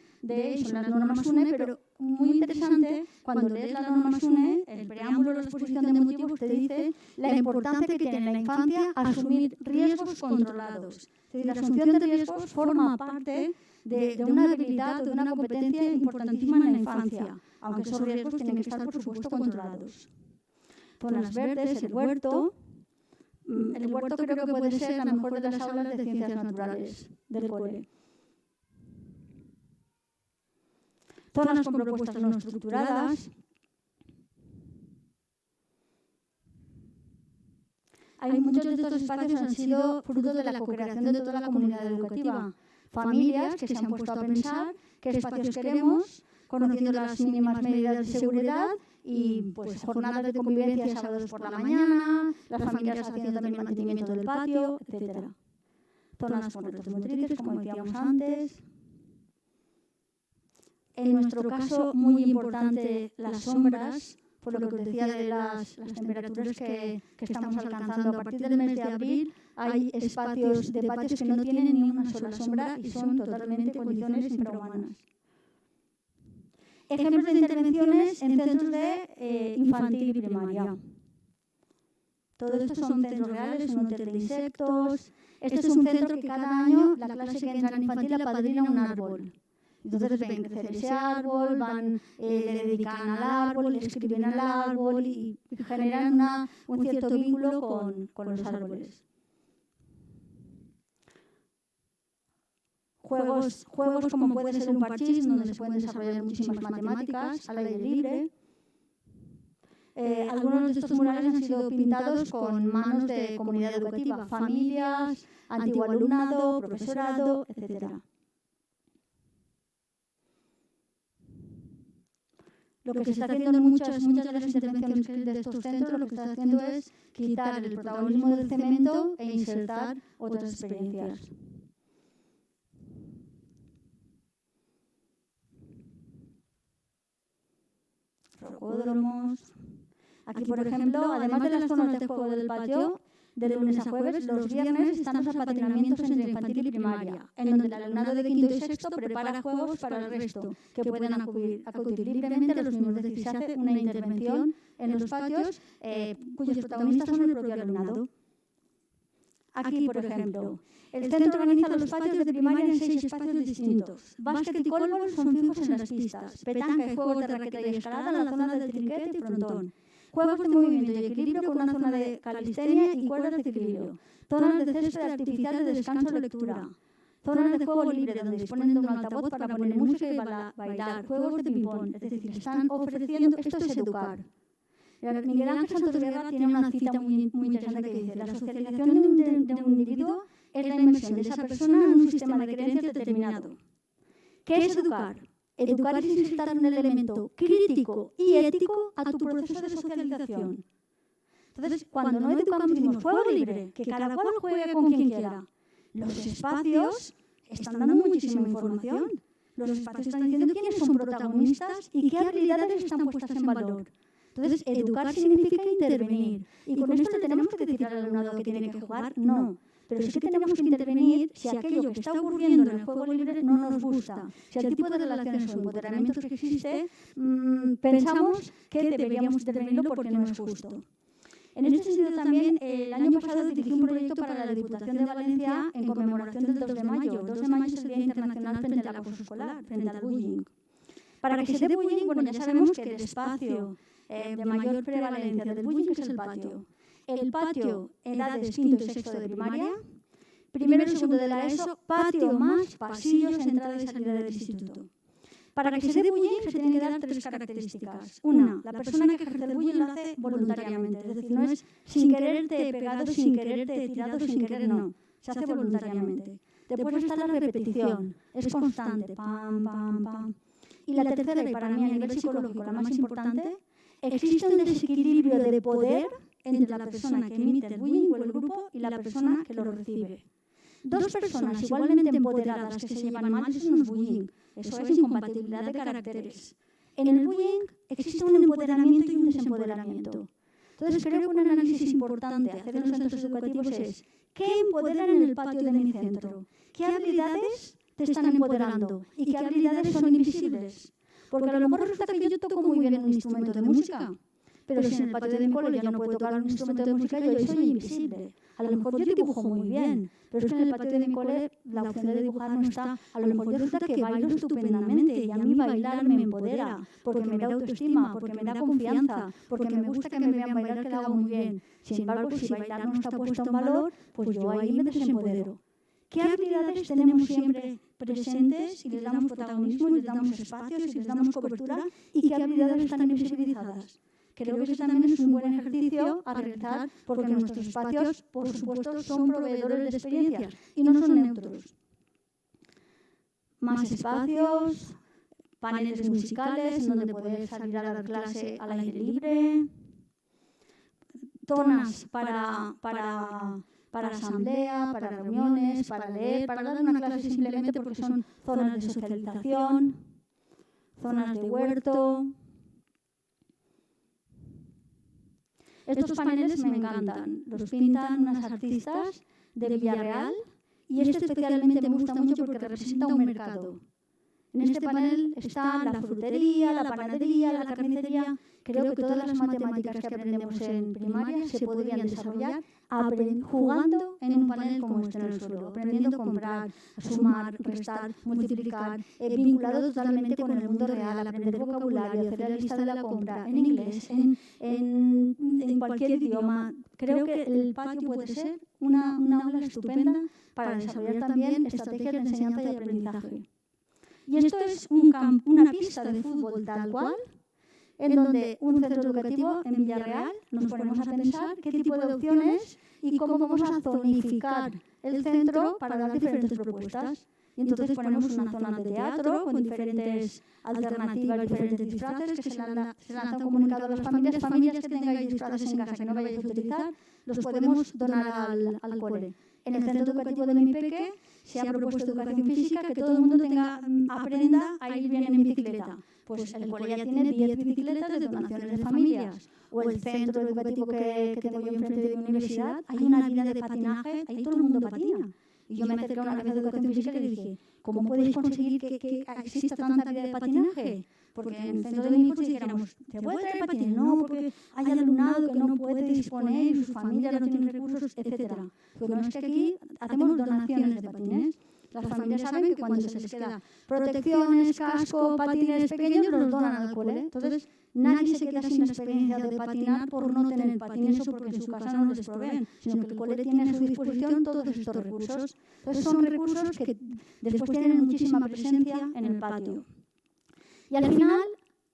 son las normas UNE, pero muy interesante, cuando lees las normas UNE, el preámbulo de la exposición de motivos te dice la importancia que tiene en la infancia asumir riesgos controlados. Es decir, la asunción de riesgos forma parte de una habilidad o de una competencia importantísima en la infancia, aunque esos riesgos tienen que estar, por supuesto, controlados. Zonas verdes, el huerto. El huerto creo que puede ser la mejor de las aulas de ciencias naturales del cole. Zonas con propuestas no estructuradas. Muchos de estos espacios han sido fruto de la co-creación de toda la comunidad educativa. Familias que se han puesto a pensar qué espacios queremos, conociendo las mínimas medidas de seguridad y pues jornadas de convivencia sábados por la mañana, las familias haciendo también el mantenimiento del patio, etc. Zonas con retos motrices, como decíamos antes. En nuestro caso, muy importante, las sombras, por lo que os decía de las temperaturas que estamos alcanzando. A partir del mes de abril hay espacios de patios que no tienen ni una sola sombra y son totalmente condiciones infrahumanas. Ejemplos de intervenciones en centros de infantil y primaria. Todo esto son centros reales, un hotel de insectos. Este es un centro que cada año la clase que entra en infantil apadrina un árbol. Entonces ven crecer ese árbol, le dedican al árbol, le escriben al árbol y generan un cierto vínculo con los árboles. Juegos como puede ser un parchís, donde se pueden desarrollar muchísimas matemáticas al aire libre. Algunos de estos murales han sido pintados con manos de comunidad educativa, familias, antiguo alumnado, profesorado, etc. Lo que se está haciendo en muchas de las intervenciones de estos centros, lo que se está haciendo es quitar el protagonismo del cemento e insertar otras experiencias. Rocódromos. Aquí, por ejemplo, además de las zonas de juego del patio, de lunes a jueves, los viernes están los apadrinamientos entre infantil y primaria, en donde el alumnado de quinto y sexto prepara juegos para el resto, que pueden acudir libremente a los mismos. Es decir, se hace una intervención en los patios cuyos protagonistas son el propio alumnado. Aquí, por ejemplo, el centro organiza los patios de primaria en 6 espacios distintos. Básquet y cólbol son fijos en las pistas. Petanca y juegos de raqueta y escalada en la zona del trinquete y frontón. Juegos de movimiento y equilibrio con una zona de calistenia y cuerdas de equilibrio. Zonas de césped artificial de descanso o lectura. Zonas de juego libre donde disponen de un altavoz para poner música y bailar. Juegos de ping-pong. Es decir, están ofreciendo, esto es educar. Miguel Ángel Santos Guerra tiene una cita muy interesante que dice: la socialización de un individuo es la inmersión de esa persona en un sistema de creencias determinado. ¿Qué es educar? Educar es insertar un elemento crítico y ético a tu proceso de socialización. Entonces, cuando no educamos, decimos juego libre, que cada cual juegue con quien quiera. Los espacios están dando muchísima información. Los espacios están diciendo quiénes son protagonistas y qué habilidades están puestas en valor. Entonces, educar significa intervenir. Y con esto le tenemos que decir al alumnado que tiene que jugar, no. Pero sí que tenemos que intervenir si aquello que está ocurriendo en el juego libre no nos gusta. Si el tipo de relaciones o empoderamientos que existe, pensamos que deberíamos intervenirlo porque no es justo. En este sentido también, el año pasado dirigí un proyecto para la Diputación de Valencia en conmemoración del 2 de mayo. 2 de mayo es el Día Internacional frente al acoso escolar, frente al bullying. Para que se dé bullying, bueno, ya sabemos que el espacio de mayor prevalencia del bullying es el patio. El patio, edades quinto y sexto de primaria, primero y segundo de la ESO, patio más pasillos, entrada y salida del instituto. Para que se dé bullying se tienen que dar 3 características. Una, la persona que ejerce el bullying lo hace voluntariamente, es decir, no es sin quererte pegado, sin quererte tirado, sin querer, no. Se hace voluntariamente. Después está la repetición, es constante, pam, pam, pam. Y la tercera, y para mí a nivel psicológico la más importante, existe un desequilibrio de poder entre la persona que emite el bullying o el grupo y la persona que lo recibe. 2 personas igualmente empoderadas que se llevan mal, eso no es bullying, eso es incompatibilidad de caracteres. En el bullying existe un empoderamiento y un desempoderamiento. Entonces creo que un análisis importante a hacer en los centros educativos es ¿qué empoderan en el patio de mi centro? ¿Qué habilidades te están empoderando? ¿Y qué habilidades son invisibles? Porque a lo mejor resulta que yo toco muy bien un instrumento de música, pero si en el patio de mi cole yo no puedo tocar un instrumento de música, yo soy invisible. A lo mejor yo dibujo muy bien, pero es que en el patio de mi cole la opción de dibujar no está. A lo mejor yo resulta que bailo estupendamente y a mí bailar me empodera, porque me da autoestima, porque me da confianza, porque me gusta que me vean bailar, que lo hago muy bien. Sin embargo, si bailar no está puesto en valor, pues yo ahí me desempodero. ¿Qué habilidades tenemos siempre presentes y les damos protagonismo, y les damos espacios y les damos cobertura? ¿Y qué habilidades están invisibilizadas? Creo que ese también es un buen ejercicio a realizar porque nuestros espacios, por supuesto, son proveedores de experiencias y no son neutros. Más espacios, paneles musicales en donde poder salir a dar clase al aire libre, zonas para asamblea, para reuniones, para leer, para dar una clase simplemente porque son zonas de socialización, zonas de huerto. Estos paneles me encantan, los pintan unas artistas de Villarreal y este especialmente me gusta mucho porque representa un mercado. En este panel está la frutería, la panadería, la carnicería. Creo que todas las matemáticas que aprendemos en primaria se podrían desarrollar jugando en un panel como este en el suelo, aprendiendo a comprar, a sumar, restar, multiplicar, vinculado totalmente con el mundo real, aprender vocabulario, hacer la lista de la compra en inglés, en cualquier idioma. Creo que el patio puede ser una aula estupenda para desarrollar también estrategias de enseñanza y aprendizaje. Y esto es una pista de fútbol tal cual, en donde un centro educativo en Villarreal nos ponemos a pensar qué tipo de opciones y cómo vamos a zonificar el centro para dar diferentes propuestas. Y entonces ponemos una zona de teatro con diferentes alternativas, diferentes disfraces que se lanza un comunicado a las familias que tengáis disfraces en casa que no vayáis a utilizar, los podemos donar al cole. En el centro educativo de mi peque se ha propuesto educación física, que todo el mundo aprenda a ir bien en bicicleta. Pues el cole ya tiene 10 bicicletas de donaciones de familias. O el centro educativo que tengo yo enfrente de mi universidad, hay una habilidad de patinaje, ahí todo el mundo patina. Y yo me acerqué una vez a educación física y le dije, ¿cómo podéis conseguir que exista tanta habilidad de patinaje? Porque en el centro de mi hijo si dijéramos, ¿te puede traer patines? No, porque hay alumnado que no puede disponer, sus familias no tienen recursos, etc. Porque no es que aquí hacemos donaciones de patines. Las familias saben que cuando se les queda protecciones, casco, patines pequeños, los donan al cole. Entonces, nadie se queda sin la experiencia de patinar por no tener patines o porque en su casa no les proveen, sino que el cole tiene a su disposición todos estos recursos. Entonces, son recursos que después tienen muchísima presencia en el patio. Y al final,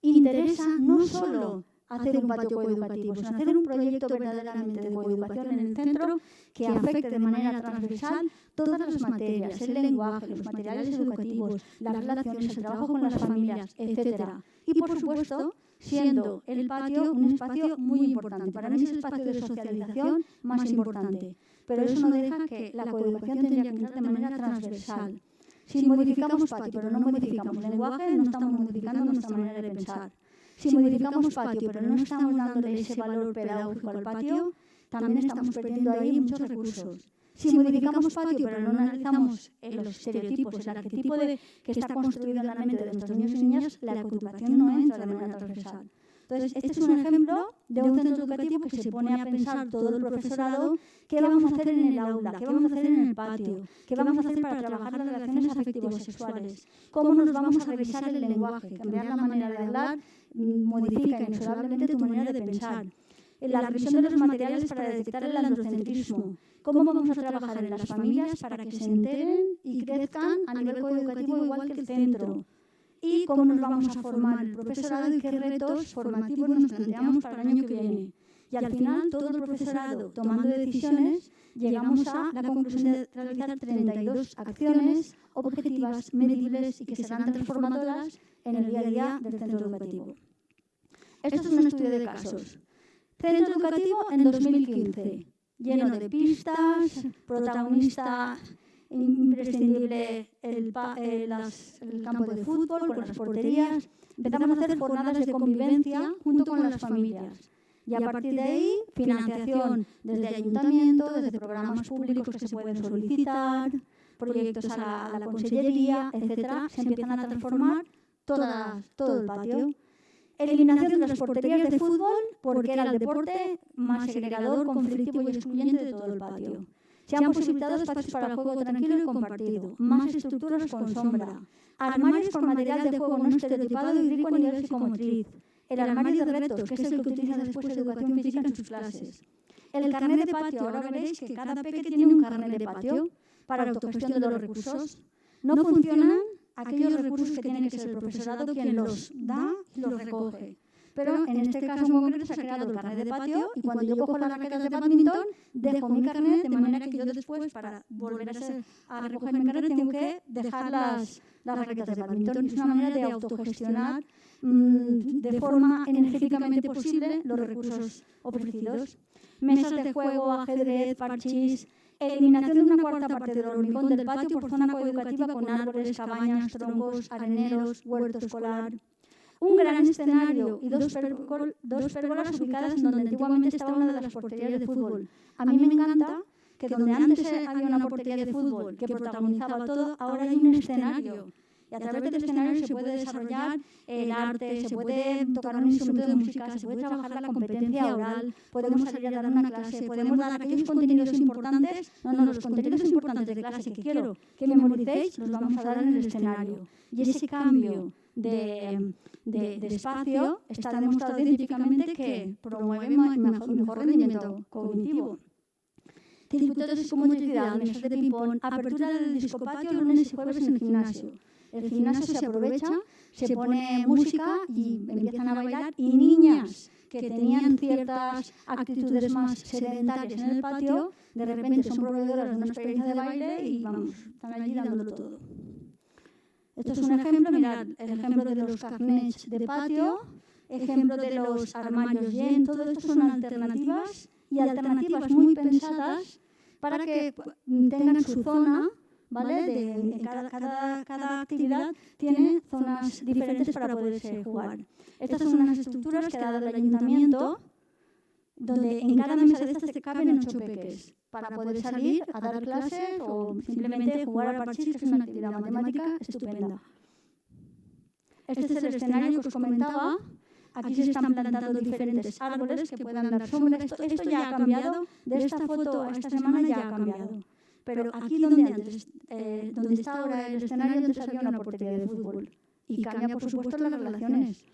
interesa no solo hacer un patio coeducativo, sino hacer un proyecto verdaderamente de coeducación en el centro que afecte de manera transversal todas las materias, el lenguaje, los materiales educativos, las relaciones, el trabajo con las familias, etc. Y por supuesto, siendo el patio un espacio muy importante. Para mí es el espacio de socialización más importante. Pero eso no deja que la coeducación tendría que entrar de manera transversal. Si modificamos patio, pero no modificamos lenguaje, no estamos modificando nuestra manera de pensar. Si modificamos patio, pero no estamos dándole ese valor pedagógico al patio, también estamos perdiendo ahí muchos recursos. Si modificamos patio, pero no analizamos los estereotipos, el arquetipo que está construido en la mente de nuestros niños y niñas, la coeducación no entra de manera transversal. Entonces, este es un ejemplo de un centro educativo que se pone a pensar todo el profesorado qué vamos a hacer en el aula, qué vamos a hacer en el patio, qué vamos a hacer para trabajar las relaciones afectivo-sexuales, cómo nos vamos a revisar el lenguaje, cambiar la manera de hablar, modifica inexorablemente tu manera de pensar. La revisión de los materiales para detectar el androcentrismo, cómo vamos a trabajar en las familias para que se enteren y crezcan a nivel coeducativo igual que el centro. Y cómo nos vamos a formar el profesorado y qué retos formativos nos planteamos para el año que viene. Y al final, todo el profesorado, tomando decisiones, llegamos a la conclusión de realizar 32 acciones objetivas, medibles y que serán transformadoras en el día a día del centro educativo. Esto es un estudio de casos. Centro educativo en 2015, lleno de pistas, protagonista imprescindible el campo de fútbol con las porterías. Empezamos a hacer jornadas de convivencia junto con las familias. Y a partir de ahí, financiación desde ayuntamiento, desde programas públicos que se pueden solicitar, proyectos a la consellería, etcétera. Se empiezan a transformar todo el patio. Eliminación de las porterías de fútbol porque era el deporte más segregador, conflictivo y excluyente de todo el patio. Se han posibilitado espacios para juego tranquilo y compartido, más estructuras con sombra, armarios con material de juego no estereotipado y rico a nivel psicomotriz, el armario de retos, que es el que utiliza después educación física en sus clases, el carnet de patio. Ahora veréis que cada peque tiene un carnet de patio para autogestión de los recursos. No funcionan aquellos recursos que tiene que ser el profesorado quien los da y los recoge. Pero en este caso en concreto se ha creado el carnet de patio y cuando yo cojo las raquetas de badminton, dejo mi carnet de manera que yo después, para volver a recoger mi carnet, tengo que dejar las raquetas de badminton. Es una manera de autogestionar de forma energéticamente posible los recursos ofrecidos. Mesas de juego, ajedrez, parchís. Eliminación de una cuarta parte del hormigón del patio por zona coeducativa con árboles, cabañas, troncos, areneros, huerto escolar. Un gran escenario y dos pérgolas ubicadas en donde antiguamente estaba una de las porterías de fútbol. A mí me encanta que donde antes había una portería de fútbol que protagonizaba todo, ahora hay un escenario. Y a través del escenario se puede desarrollar el arte, se puede tocar un instrumento de música, se puede trabajar la competencia oral, podemos salir a dar una clase, podemos dar aquellos contenidos importantes, los contenidos importantes de clase que quiero que memoricéis, los vamos a dar en el escenario. Y ese cambio de espacio está demostrado científicamente que promueve mejor rendimiento cognitivo. Circuitos de psicomotricidad, mesas de ping-pong, apertura del discopatio lunes y jueves en el gimnasio. El gimnasio se aprovecha, se pone música y empiezan a bailar, y niñas que tenían ciertas actitudes más sedentarias en el patio, de repente son proveedoras de una experiencia de baile y están allí dándolo todo. Esto es un ejemplo, mirad, el ejemplo de los carnets de patio, ejemplo de los armarios yen, todo esto son alternativas y alternativas muy pensadas para que tengan su zona. ¿Vale? Cada actividad tiene zonas diferentes para poderse jugar. Estas son unas estructuras que ha dado el ayuntamiento, donde en cada mesa de estas te caben 8 peques, para poder salir a dar clases o simplemente jugar al parchís, que es una actividad matemática estupenda. Este es el escenario que os comentaba. Aquí se están plantando diferentes árboles que puedan dar sombra. Esto ya ha cambiado, de esta foto a esta semana ya ha cambiado. Pero aquí donde está ahora el escenario, antes había una portería de fútbol. Y cambia, por supuesto, las relaciones.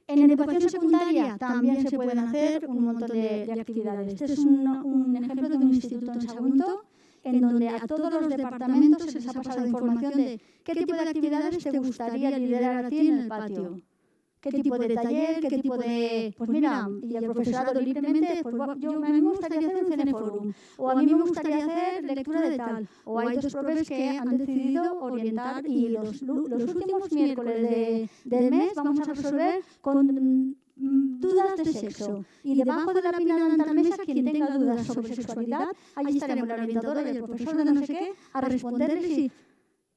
En educación secundaria también se pueden hacer un montón de actividades. Este es un ejemplo de un instituto en Sagunto, en donde a todos los departamentos se les ha pasado información de qué tipo de actividades te gustaría liderar a ti en el patio. ¿Qué tipo de taller? ¿Qué tipo de...? Pues mira, y el profesorado libremente, pues a mí me gustaría hacer un cineforum, o a mí me gustaría hacer lectura de tal, o hay dos profes que han decidido orientar y los últimos miércoles del mes vamos a resolver con dudas de sexo. Y debajo de la pila de la mesa, quien tenga dudas sobre sexualidad, allí estaremos la orientadora y el profesor de no sé qué a responderles si...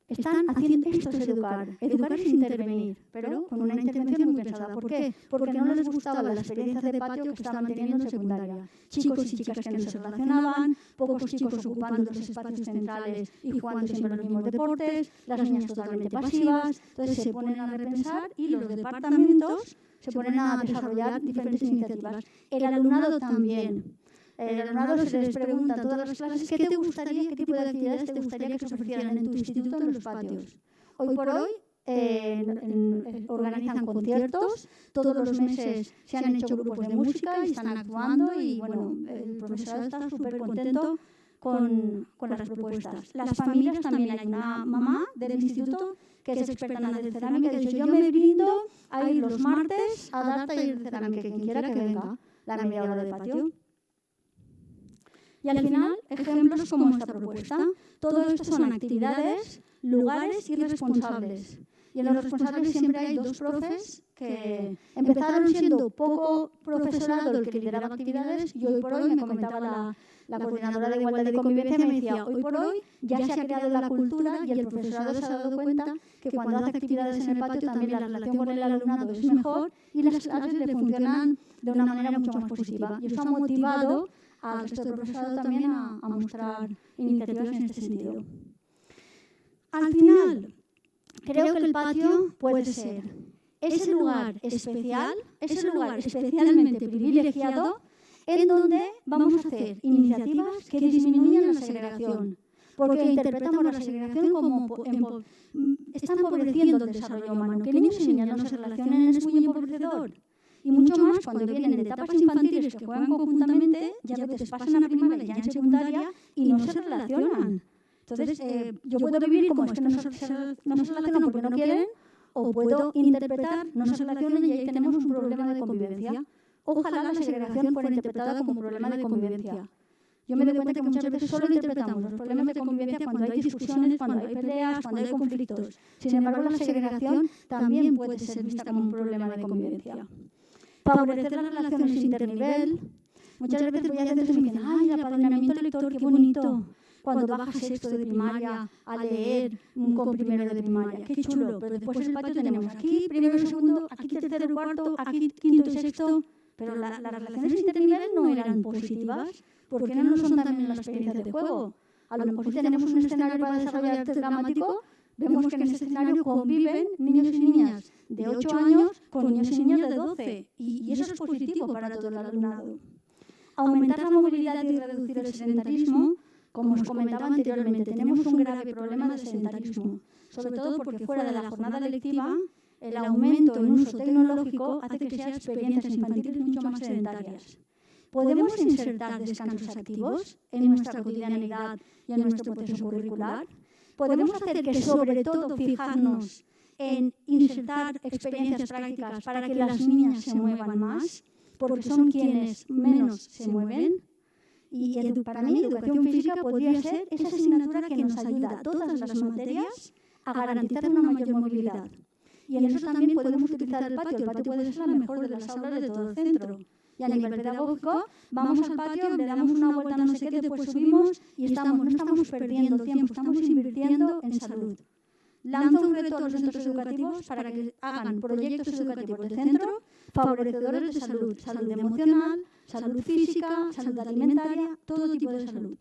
Están haciendo esto, es educar. Educar es intervenir, pero con una intervención muy pensada. ¿Por qué? Porque no les gustaba la experiencia de patio que estaban teniendo en secundaria. Chicos y chicas que no se relacionaban, pocos chicos ocupando los espacios centrales y jugando siempre los mismos deportes, las niñas totalmente pasivas. Entonces se ponen a repensar y los departamentos se ponen a desarrollar diferentes iniciativas. El alumnado también. El alumnado se les pregunta en todas las clases qué te gustaría, qué tipo de actividades te gustaría que se ofrecieran en tu instituto en los patios. Hoy por hoy organizan conciertos, todos los meses se han hecho grupos de música y están actuando y bueno, el profesorado está súper contento con las propuestas. Las familias también, hay una mamá del instituto que es experta en hacer cerámica y dice, yo me brindo a ir los martes a dar taller de cerámica, quien quiera que venga, la media hora de patio. Y al final, ejemplos como esta propuesta. Todo esto son actividades, lugares y responsables. Y en los responsables siempre hay dos profes que empezaron siendo poco profesorado el que lideraba actividades y hoy por hoy me comentaba la coordinadora de igualdad y convivencia, me decía, hoy por hoy ya se ha creado la cultura y el profesorado se ha dado cuenta que cuando hace actividades en el patio también la relación con el alumnado es mejor y las clases le funcionan de una manera mucho más positiva. Y eso ha motivado al resto del profesorado también a mostrar iniciativas en este sentido. Al final, creo que el patio puede ser ese lugar especial, ese lugar especialmente privilegiado en donde vamos a hacer iniciativas que disminuyan la segregación, porque interpretamos la segregación como está empobreciendo el desarrollo humano. Que niños y niñas no se relacionen es muy empobrecedor. Y mucho más cuando vienen de etapas infantiles que juegan conjuntamente, ya a veces pasan a primaria y ya en secundaria y no se relacionan. Entonces, yo puedo vivir como es que no se relacionan porque no quieren, o puedo interpretar, no se relacionan y ahí tenemos un problema de convivencia. Ojalá la segregación fuera interpretada como un problema de convivencia. Yo me doy cuenta que muchas veces solo interpretamos los problemas de convivencia cuando hay discusiones, cuando hay peleas, cuando hay conflictos. Sin embargo, la segregación también puede ser vista como un problema de convivencia. Favorecer las relaciones internivel. Muchas veces voy a centros y me dicen, ¡ay, el apadrinamiento lector, qué bonito! Cuando bajas sexto de primaria a leer con primero de primaria. ¡Qué chulo! Pero después en el patio tenemos aquí primero y segundo, aquí tercero y cuarto, aquí quinto y sexto. Pero las relaciones internivel no eran positivas. ¿Por qué no lo son también las experiencias de juego? A lo mejor si tenemos un escenario para desarrollar arte dramático, vemos que en ese escenario conviven niños y niñas de 8 años con niños y niñas de 12. Y eso es positivo para todo el alumnado. Aumentar la movilidad y reducir el sedentarismo. Como os comentaba anteriormente, tenemos un grave problema de sedentarismo, sobre todo porque fuera de la jornada lectiva, el aumento en uso tecnológico hace que sean experiencias infantiles mucho más sedentarias. ¿Podemos insertar descansos activos en nuestra cotidianidad y en nuestro proceso curricular? ¿Podemos hacer que sobre todo fijarnos en insertar experiencias prácticas para que las niñas se muevan más, porque son quienes menos se mueven? Y para mí, educación física podría ser esa asignatura que nos ayuda a todas las materias a garantizar una mayor movilidad. Y en eso también podemos utilizar el patio. El patio puede ser la mejor de las aulas de todo el centro. Y a nivel pedagógico, vamos al patio, le damos una vuelta no sé qué, después subimos y no estamos perdiendo tiempo, estamos invirtiendo en salud. Lanzo un reto a los centros educativos para que hagan proyectos educativos de centro favorecedores de salud, salud emocional, salud física, salud alimentaria, todo tipo de salud.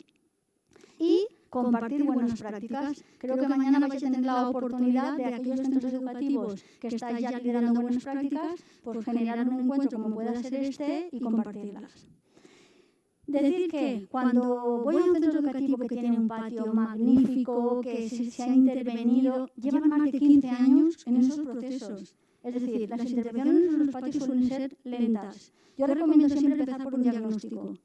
Y compartir buenas prácticas. Creo que mañana vais a tener la oportunidad de aquellos centros educativos que estáis ya liderando buenas prácticas, pues generar un encuentro como pueda ser este y compartirlas. Decir que cuando voy a un centro educativo que tiene un patio magnífico, que se ha intervenido, llevan más de 15 años en esos procesos. Es decir, las intervenciones en los patios suelen ser lentas. Yo recomiendo siempre empezar por un diagnóstico.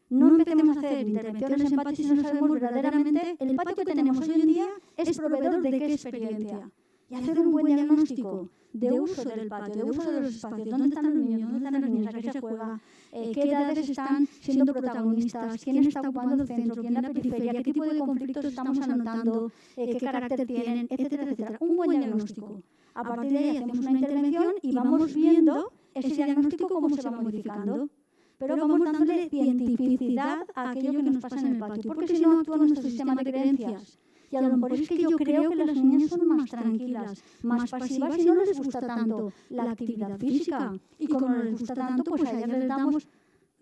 No empecemos a hacer intervenciones en patios si no sabemos verdaderamente el patio que tenemos hoy en día es proveedor de qué experiencia. Y hacer un buen diagnóstico de uso del patio, de uso de los espacios, dónde están los niños, dónde están las niñas, a qué se juega, qué edades están siendo protagonistas, quién está ocupando el centro, quién la periferia, qué tipo de conflictos estamos anotando, qué carácter tienen, etcétera, etcétera. Un buen diagnóstico. A partir de ahí hacemos una intervención y vamos viendo ese diagnóstico cómo se va modificando. Pero vamos dándole cientificidad a aquello que nos pasa en el patio, porque si no actúa nuestro sistema de creencias. Y a lo mejor es que yo creo que las niñas son más tranquilas, más pasivas y no les gusta tanto la actividad física. Y como no les gusta tanto, pues a ellas les damos...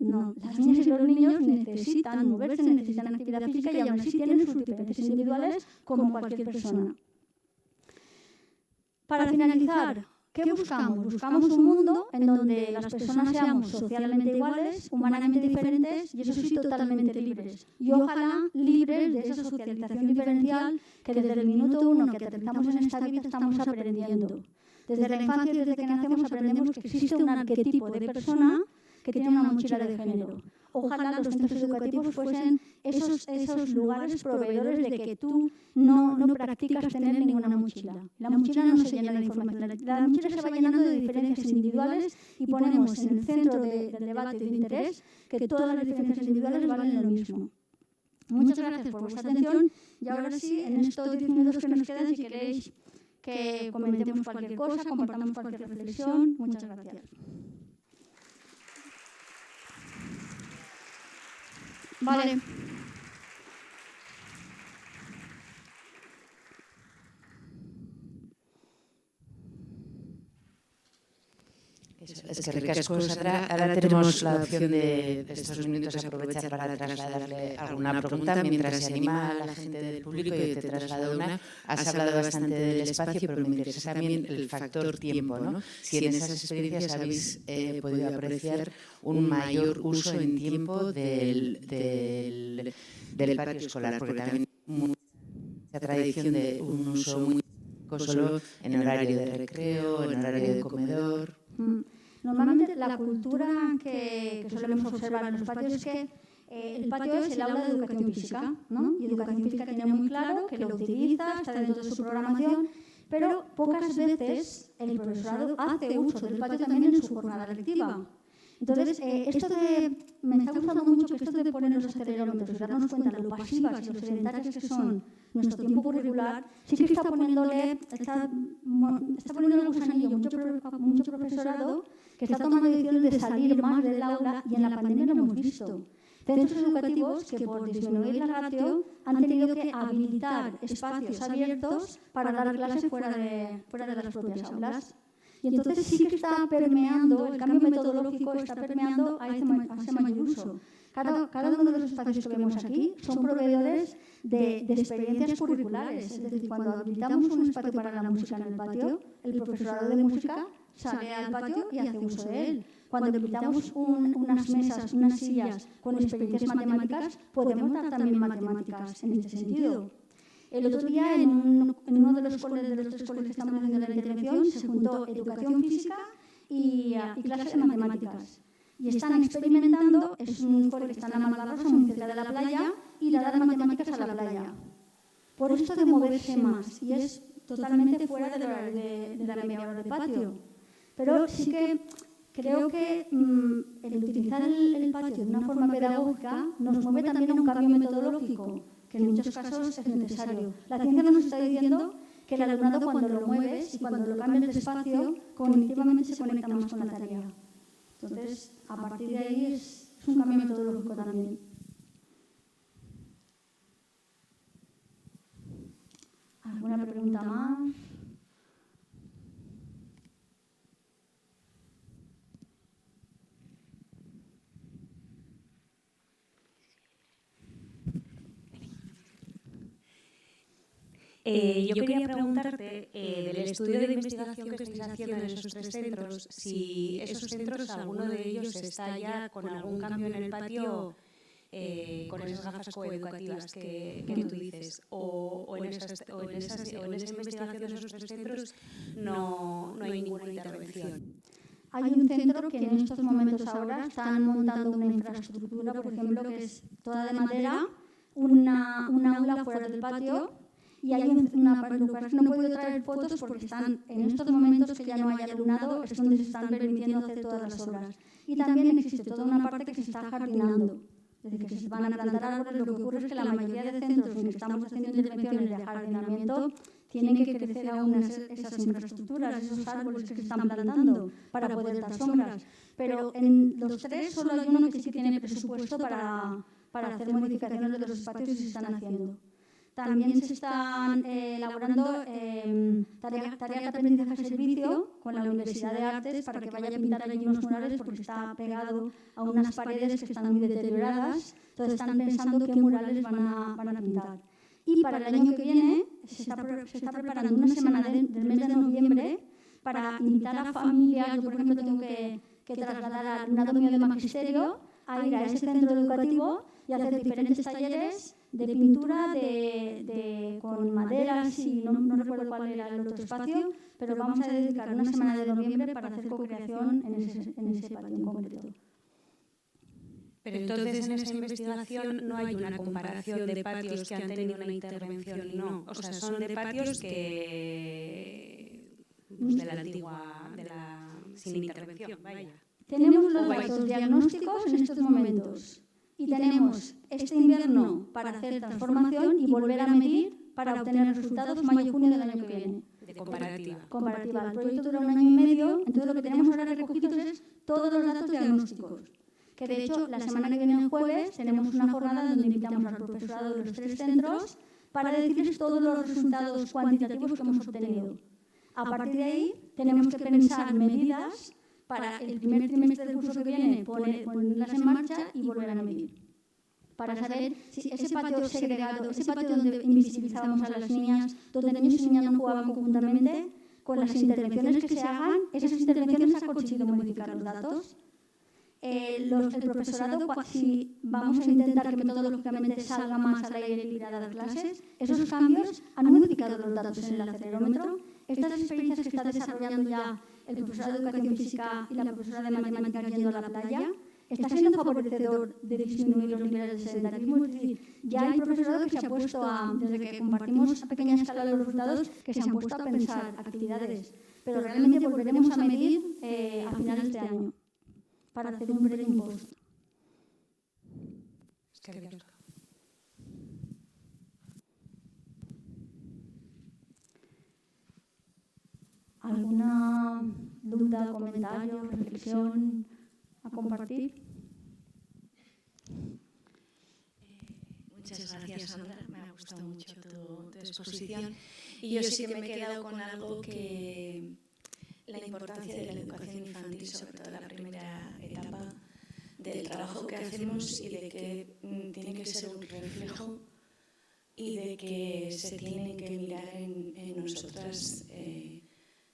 No, las niñas y los niños necesitan moverse, necesitan actividad física y aún así tienen sus diferencias individuales como cualquier persona. Para finalizar, ¿Qué buscamos? Buscamos un mundo en donde las personas seamos socialmente iguales, humanamente diferentes y eso sí totalmente libres. Y ojalá libres de esa socialización diferencial que desde el minuto uno que aterrizamos en esta vida estamos aprendiendo. Desde la infancia y desde que nacemos aprendemos que existe un arquetipo de persona que tiene una mochila de género. Ojalá los centros educativos fuesen esos lugares proveedores de que tú no practicas tener ninguna mochila. La mochila no se llena de información, la mochila se va llenando de diferencias individuales y ponemos en el centro del debate y de interés que todas las diferencias individuales valen lo mismo. Muchas gracias por vuestra atención y ahora sí, en estos 10 minutos que nos quedan, si queréis que comentemos cualquier cosa, compartamos cualquier reflexión, muchas gracias. Vale. Es que ricasco, Sandra. Ahora tenemos la opción de estos minutos aprovechar para trasladarle alguna pregunta mientras se anima a la gente del público y te traslado una. Has hablado bastante del espacio, pero me interesa también el factor tiempo, ¿no? Si en esas experiencias habéis podido apreciar un mayor uso en tiempo del patio escolar, porque también mucha tradición de un uso muy solo en horario de recreo, en horario de comedor. Normalmente la cultura que solemos observar en los patios es que el patio es el aula de educación física, ¿no? Y educación física tiene muy claro que lo utiliza, está dentro de su programación, pero pocas veces el profesorado hace uso del patio también en su jornada lectiva. Entonces, me está gustando mucho que esto de poner los acelerómetros y darnos cuenta de lo pasivas y lo sedentarias que son nuestro tiempo curricular, sí que está poniéndole el gusanillo mucho profesorado que está tomando decisiones de salir más del aula y en la pandemia lo hemos visto. Centros educativos que por disminuir la ratio han tenido que habilitar espacios abiertos para dar clases fuera de las propias aulas. Y entonces sí que está permeando, el cambio metodológico está permeando a ese mayor uso. Cada uno de los espacios que vemos aquí son proveedores de experiencias curriculares. Es decir, cuando habilitamos un espacio para la música en el patio, el profesorado de música sale al patio y hace uso de él. Cuando habilitamos unas mesas, unas sillas con experiencias matemáticas, podemos dar también matemáticas en este sentido. El otro día, en uno de los 3 coles que estamos haciendo la intervención, se juntó educación física y clases de matemáticas. Y están experimentando, es un cole que está en la Malvarrosa, muy cerca de la playa, y le dan matemáticas a la playa. Por esto de moverse más, y es totalmente fuera de la media hora de patio. Pero sí que creo que el utilizar el patio de una forma pedagógica nos mueve también a un cambio metodológico, que en muchos casos es necesario. La ciencia nos está diciendo que el alumnado cuando lo mueves y cuando lo cambias de espacio, cognitivamente se conecta más con la tarea. Entonces, a partir de ahí es un cambio metodológico también. ¿Alguna pregunta más? Yo quería preguntarte del estudio de investigación que estáis haciendo en esos 3 centros, si esos centros, alguno de ellos está ya con algún cambio en el patio, con esas gafas coeducativas que tú dices, o en esa investigación de esos 3 centros no hay ninguna intervención. Hay un centro que en estos momentos ahora están montando una infraestructura, por ejemplo, que es toda de madera, una aula fuera del patio. Y hay una parte, no he podido traer fotos porque están en estos momentos que ya no hay alumnado, es donde se están permitiendo hacer todas las obras. Y también existe toda una parte que se está jardinando, es decir, que se van a plantar árboles. Lo que ocurre es que la mayoría de centros en que estamos haciendo intervenciones de jardinamiento tienen que crecer aún esas infraestructuras, esos árboles que se están plantando para poder dar sombras. Pero en los 3 solo hay uno que sí tiene presupuesto para hacer modificaciones de los espacios y se están haciendo. También se están elaborando tareas de aprendizaje a servicio con la Universidad de Artes para que vaya a pintar allí unos murales porque está pegado a unas paredes que están muy deterioradas. Entonces están pensando qué murales van a pintar. Y para el año que viene se está preparando una semana del mes de noviembre para invitar a familias. Yo, por ejemplo, tengo que trasladar al alumnado mío de magisterio a ir a ese centro educativo y hacer diferentes talleres de pintura con maderas y no recuerdo cuál era el otro espacio, pero vamos a dedicar una semana de noviembre para hacer co-creación en ese patio en concreto. Pero entonces en esa investigación no hay una comparación de patios que han tenido una intervención y no. O sea, son de patios que de la antigua, sin intervención, vaya. Tenemos los datos diagnósticos en estos momentos y tenemos este invierno para hacer transformación y volver a medir para obtener resultados mayo-junio del año que viene. De comparativa. Comparativa. El proyecto dura 1 año y medio, entonces lo que tenemos ahora recogidos es todos los datos diagnósticos. Que de hecho, la semana que viene, el jueves, tenemos una jornada donde invitamos al profesorado de los 3 centros para decirles todos los resultados cuantitativos que hemos obtenido. A partir de ahí, tenemos que pensar medidas para el primer trimestre del curso que viene, ponerlas en marcha y volver a medir. Para saber si ese patio segregado, ese patio donde invisibilizábamos a las niñas, donde niños y niñas no jugaban conjuntamente, con las intervenciones que se hagan, esas intervenciones han conseguido modificar los datos. El profesorado, si vamos a intentar que metodológicamente salga más al aire libre a dar clases, esos cambios han modificado los datos en el acelerómetro. Estas experiencias que está desarrollando ya el profesorado de Educación Física y la profesora de Matemáticas yendo a la playa, está siendo favorecedor de disminuir los niveles de sedentarismo. Es decir, ya hay profesorado que se ha puesto desde que compartimos a pequeña escala los resultados, que se han puesto a pensar actividades. Pero realmente volveremos a medir a finales de año, para hacer un breve impuesto. ¿Alguna duda, comentario, reflexión a compartir? Muchas gracias, Sandra. Me ha gustado mucho tu exposición. Y yo sí que me he quedado con algo que la importancia de la educación infantil, sobre todo la primera etapa del trabajo que hacemos y de que tiene que ser un reflejo y de que se tienen que mirar en nosotras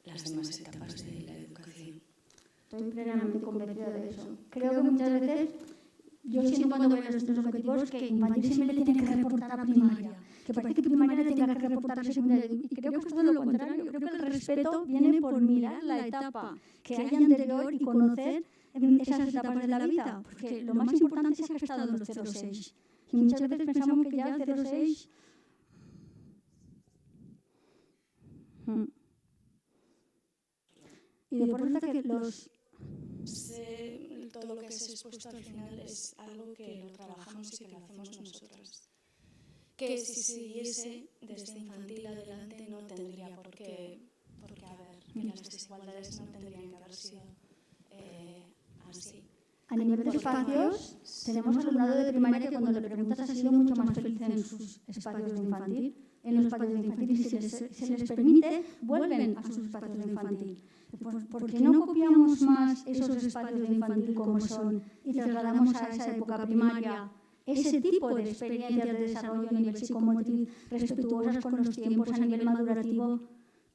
las demás etapas de la educación. Estoy plenamente convencida de eso. Creo que muchas veces, yo siento cuando veo los centros educativos que infantil siempre le tiene que reportar a primaria, que parece que primaria le tenga que reportar a secundaria. Y creo que es todo lo contrario. Creo que el respeto viene por mirar la etapa que hay anterior y conocer esas etapas de la vida, porque lo más importante es que ha estado en los 0-6. Y muchas veces pensamos que ya el 0-6... Y de por resulta que todo lo que se ha expuesto al final es algo que lo trabajamos y que lo hacemos nosotras. Que si siguiese desde infantil adelante no tendría por qué haber, que las desigualdades no tendrían que haber sido así. A nivel de espacios, tenemos alumnado de primaria que cuando le preguntas ha sido mucho más feliz en sus espacios de infantil, en los espacios de infantil, y si se les permite, vuelven a sus espacios de infantil. ¿Por qué no copiamos más esos espacios de infantil como son y trasladamos a esa época primaria ese tipo de experiencias de desarrollo a nivel psicomotriz, respetuosas con los tiempos a nivel madurativo?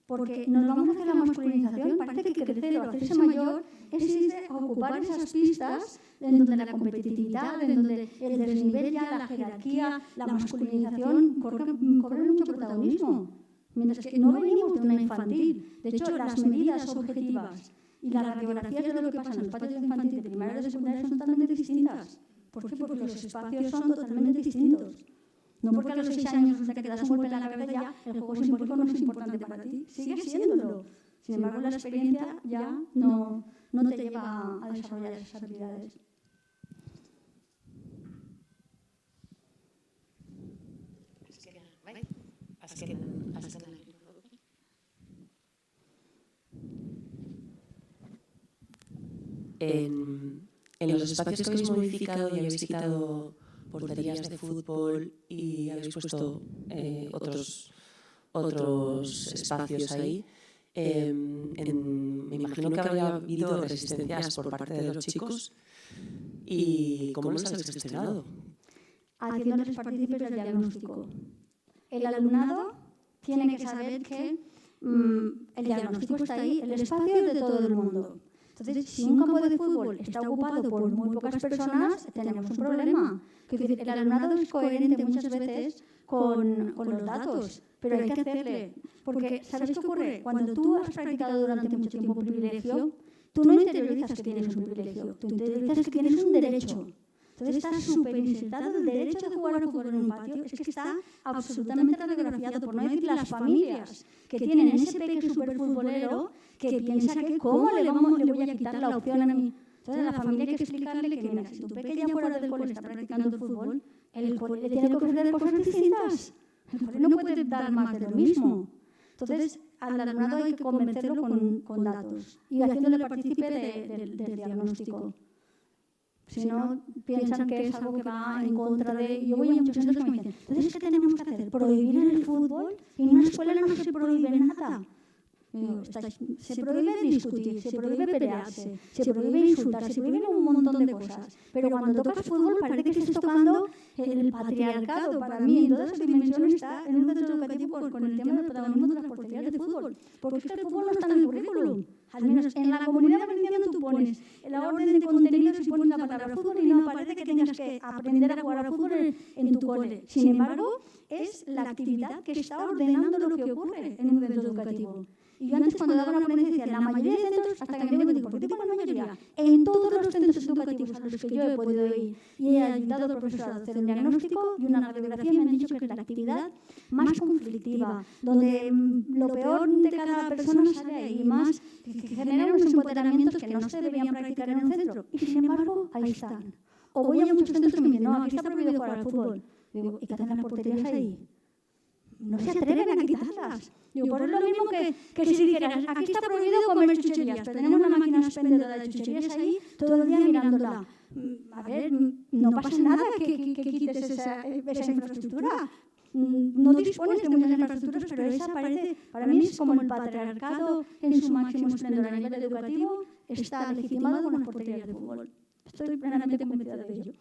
Porque nos vamos a hacer la masculinización, parece que crecer o hacerse mayor es ir a ocupar esas pistas en donde la competitividad, en donde el desnivel ya, la jerarquía, la masculinización cobran mucho protagonismo. Mientras que no venimos de una infantil. De hecho, las medidas objetivas y las radiografías de lo que pasa en los patios de infantil, de primaria y de secundaria son totalmente distintas. ¿Por qué? Porque los espacios son totalmente distintos. No porque a los 6 años, hasta que te das un golpe en la cabeza, ya el juego simbólico no es importante para ti. Sigue siéndolo. Sin embargo, la experiencia ya no te lleva a desarrollar esas habilidades. En los espacios que habéis modificado y habéis visitado porterías de fútbol y habéis puesto otros espacios ahí, me imagino que habría habido resistencias por parte de los chicos. ¿Y cómo los habéis gestionado? Haciéndoles partícipes del diagnóstico. El alumnado tiene que saber que el diagnóstico está ahí, el espacio es de todo el mundo. Entonces, si un campo de fútbol está ocupado por muy pocas personas, tenemos un problema. El alumnado es coherente muchas veces con los datos, pero hay que hacerle. Porque, ¿sabes qué ocurre? Cuando tú has practicado durante mucho tiempo un privilegio, tú no interiorizas que tienes un privilegio, tú interiorizas que tienes un derecho. Entonces está súper insertado el derecho de jugar al fútbol en un patio, es que está absolutamente radiografiado, por no decir las familias que tienen ese peque súper futbolero que piensa que cómo le voy a quitar la opción a mí. Entonces a la familia hay que explicarle que, mira, si tu peque ya fuera del cole está practicando el fútbol, el cole le tiene que ofrecer cosas distintas. El cole no puede dar más de lo mismo. Entonces, al alumnado hay que convencerlo con datos y haciéndole partícipe del diagnóstico. Si no, piensan que es algo que va en contra de... Yo voy a muchos centros que me dicen, entonces, ¿qué tenemos que hacer? ¿Prohibir el fútbol? En una escuela no se prohíbe nada. Digo, se prohíbe discutir, se prohíbe pelearse, se prohíbe insultar, se prohíben un montón de cosas. Pero cuando tocas fútbol parece que estés tocando el patriarcado. Para mí, en todas sus dimensiones está en un centro educativo con el tema del protagonismo de las porterías de fútbol. Porque es que el fútbol no está en el currículum. Al menos en la Comunidad Valenciana tú pones en la orden de contenidos y pones la palabra fútbol y no parece que tengas que aprender a jugar al fútbol en tu cole. Sin embargo, es la actividad que está ordenando lo que ocurre en un centro educativo. Y yo antes, cuando daba una ponencia, decía, en la mayoría de centros, hasta que me digo, ¿por qué digo la mayoría? En todos los centros educativos a los que yo he podido ir y he ayudado al profesor a hacer un diagnóstico y una radiografía, me han dicho que es la actividad más conflictiva, donde lo peor de cada persona sale ahí, más que genera unos empoderamientos que no se deberían practicar en un centro. Y sin embargo, ahí están. O voy a muchos centros que me dicen, no, aquí está prohibido jugar al fútbol. Digo, ¿y qué hacen las porterías ahí? No se atreven a quitarlas. Digo, por es lo mismo que si dijeras, aquí está prohibido comer chucherías, pero tenemos una máquina expendedora de chucherías ahí todo el día mirándola. A ver, no pasa nada que quites esa infraestructura. No dispones de muchas infraestructuras, pero esa parece, para mí es como el patriarcado en su máximo esplendor a nivel educativo, está legitimado con las porterías de fútbol. Estoy plenamente convencida de ello.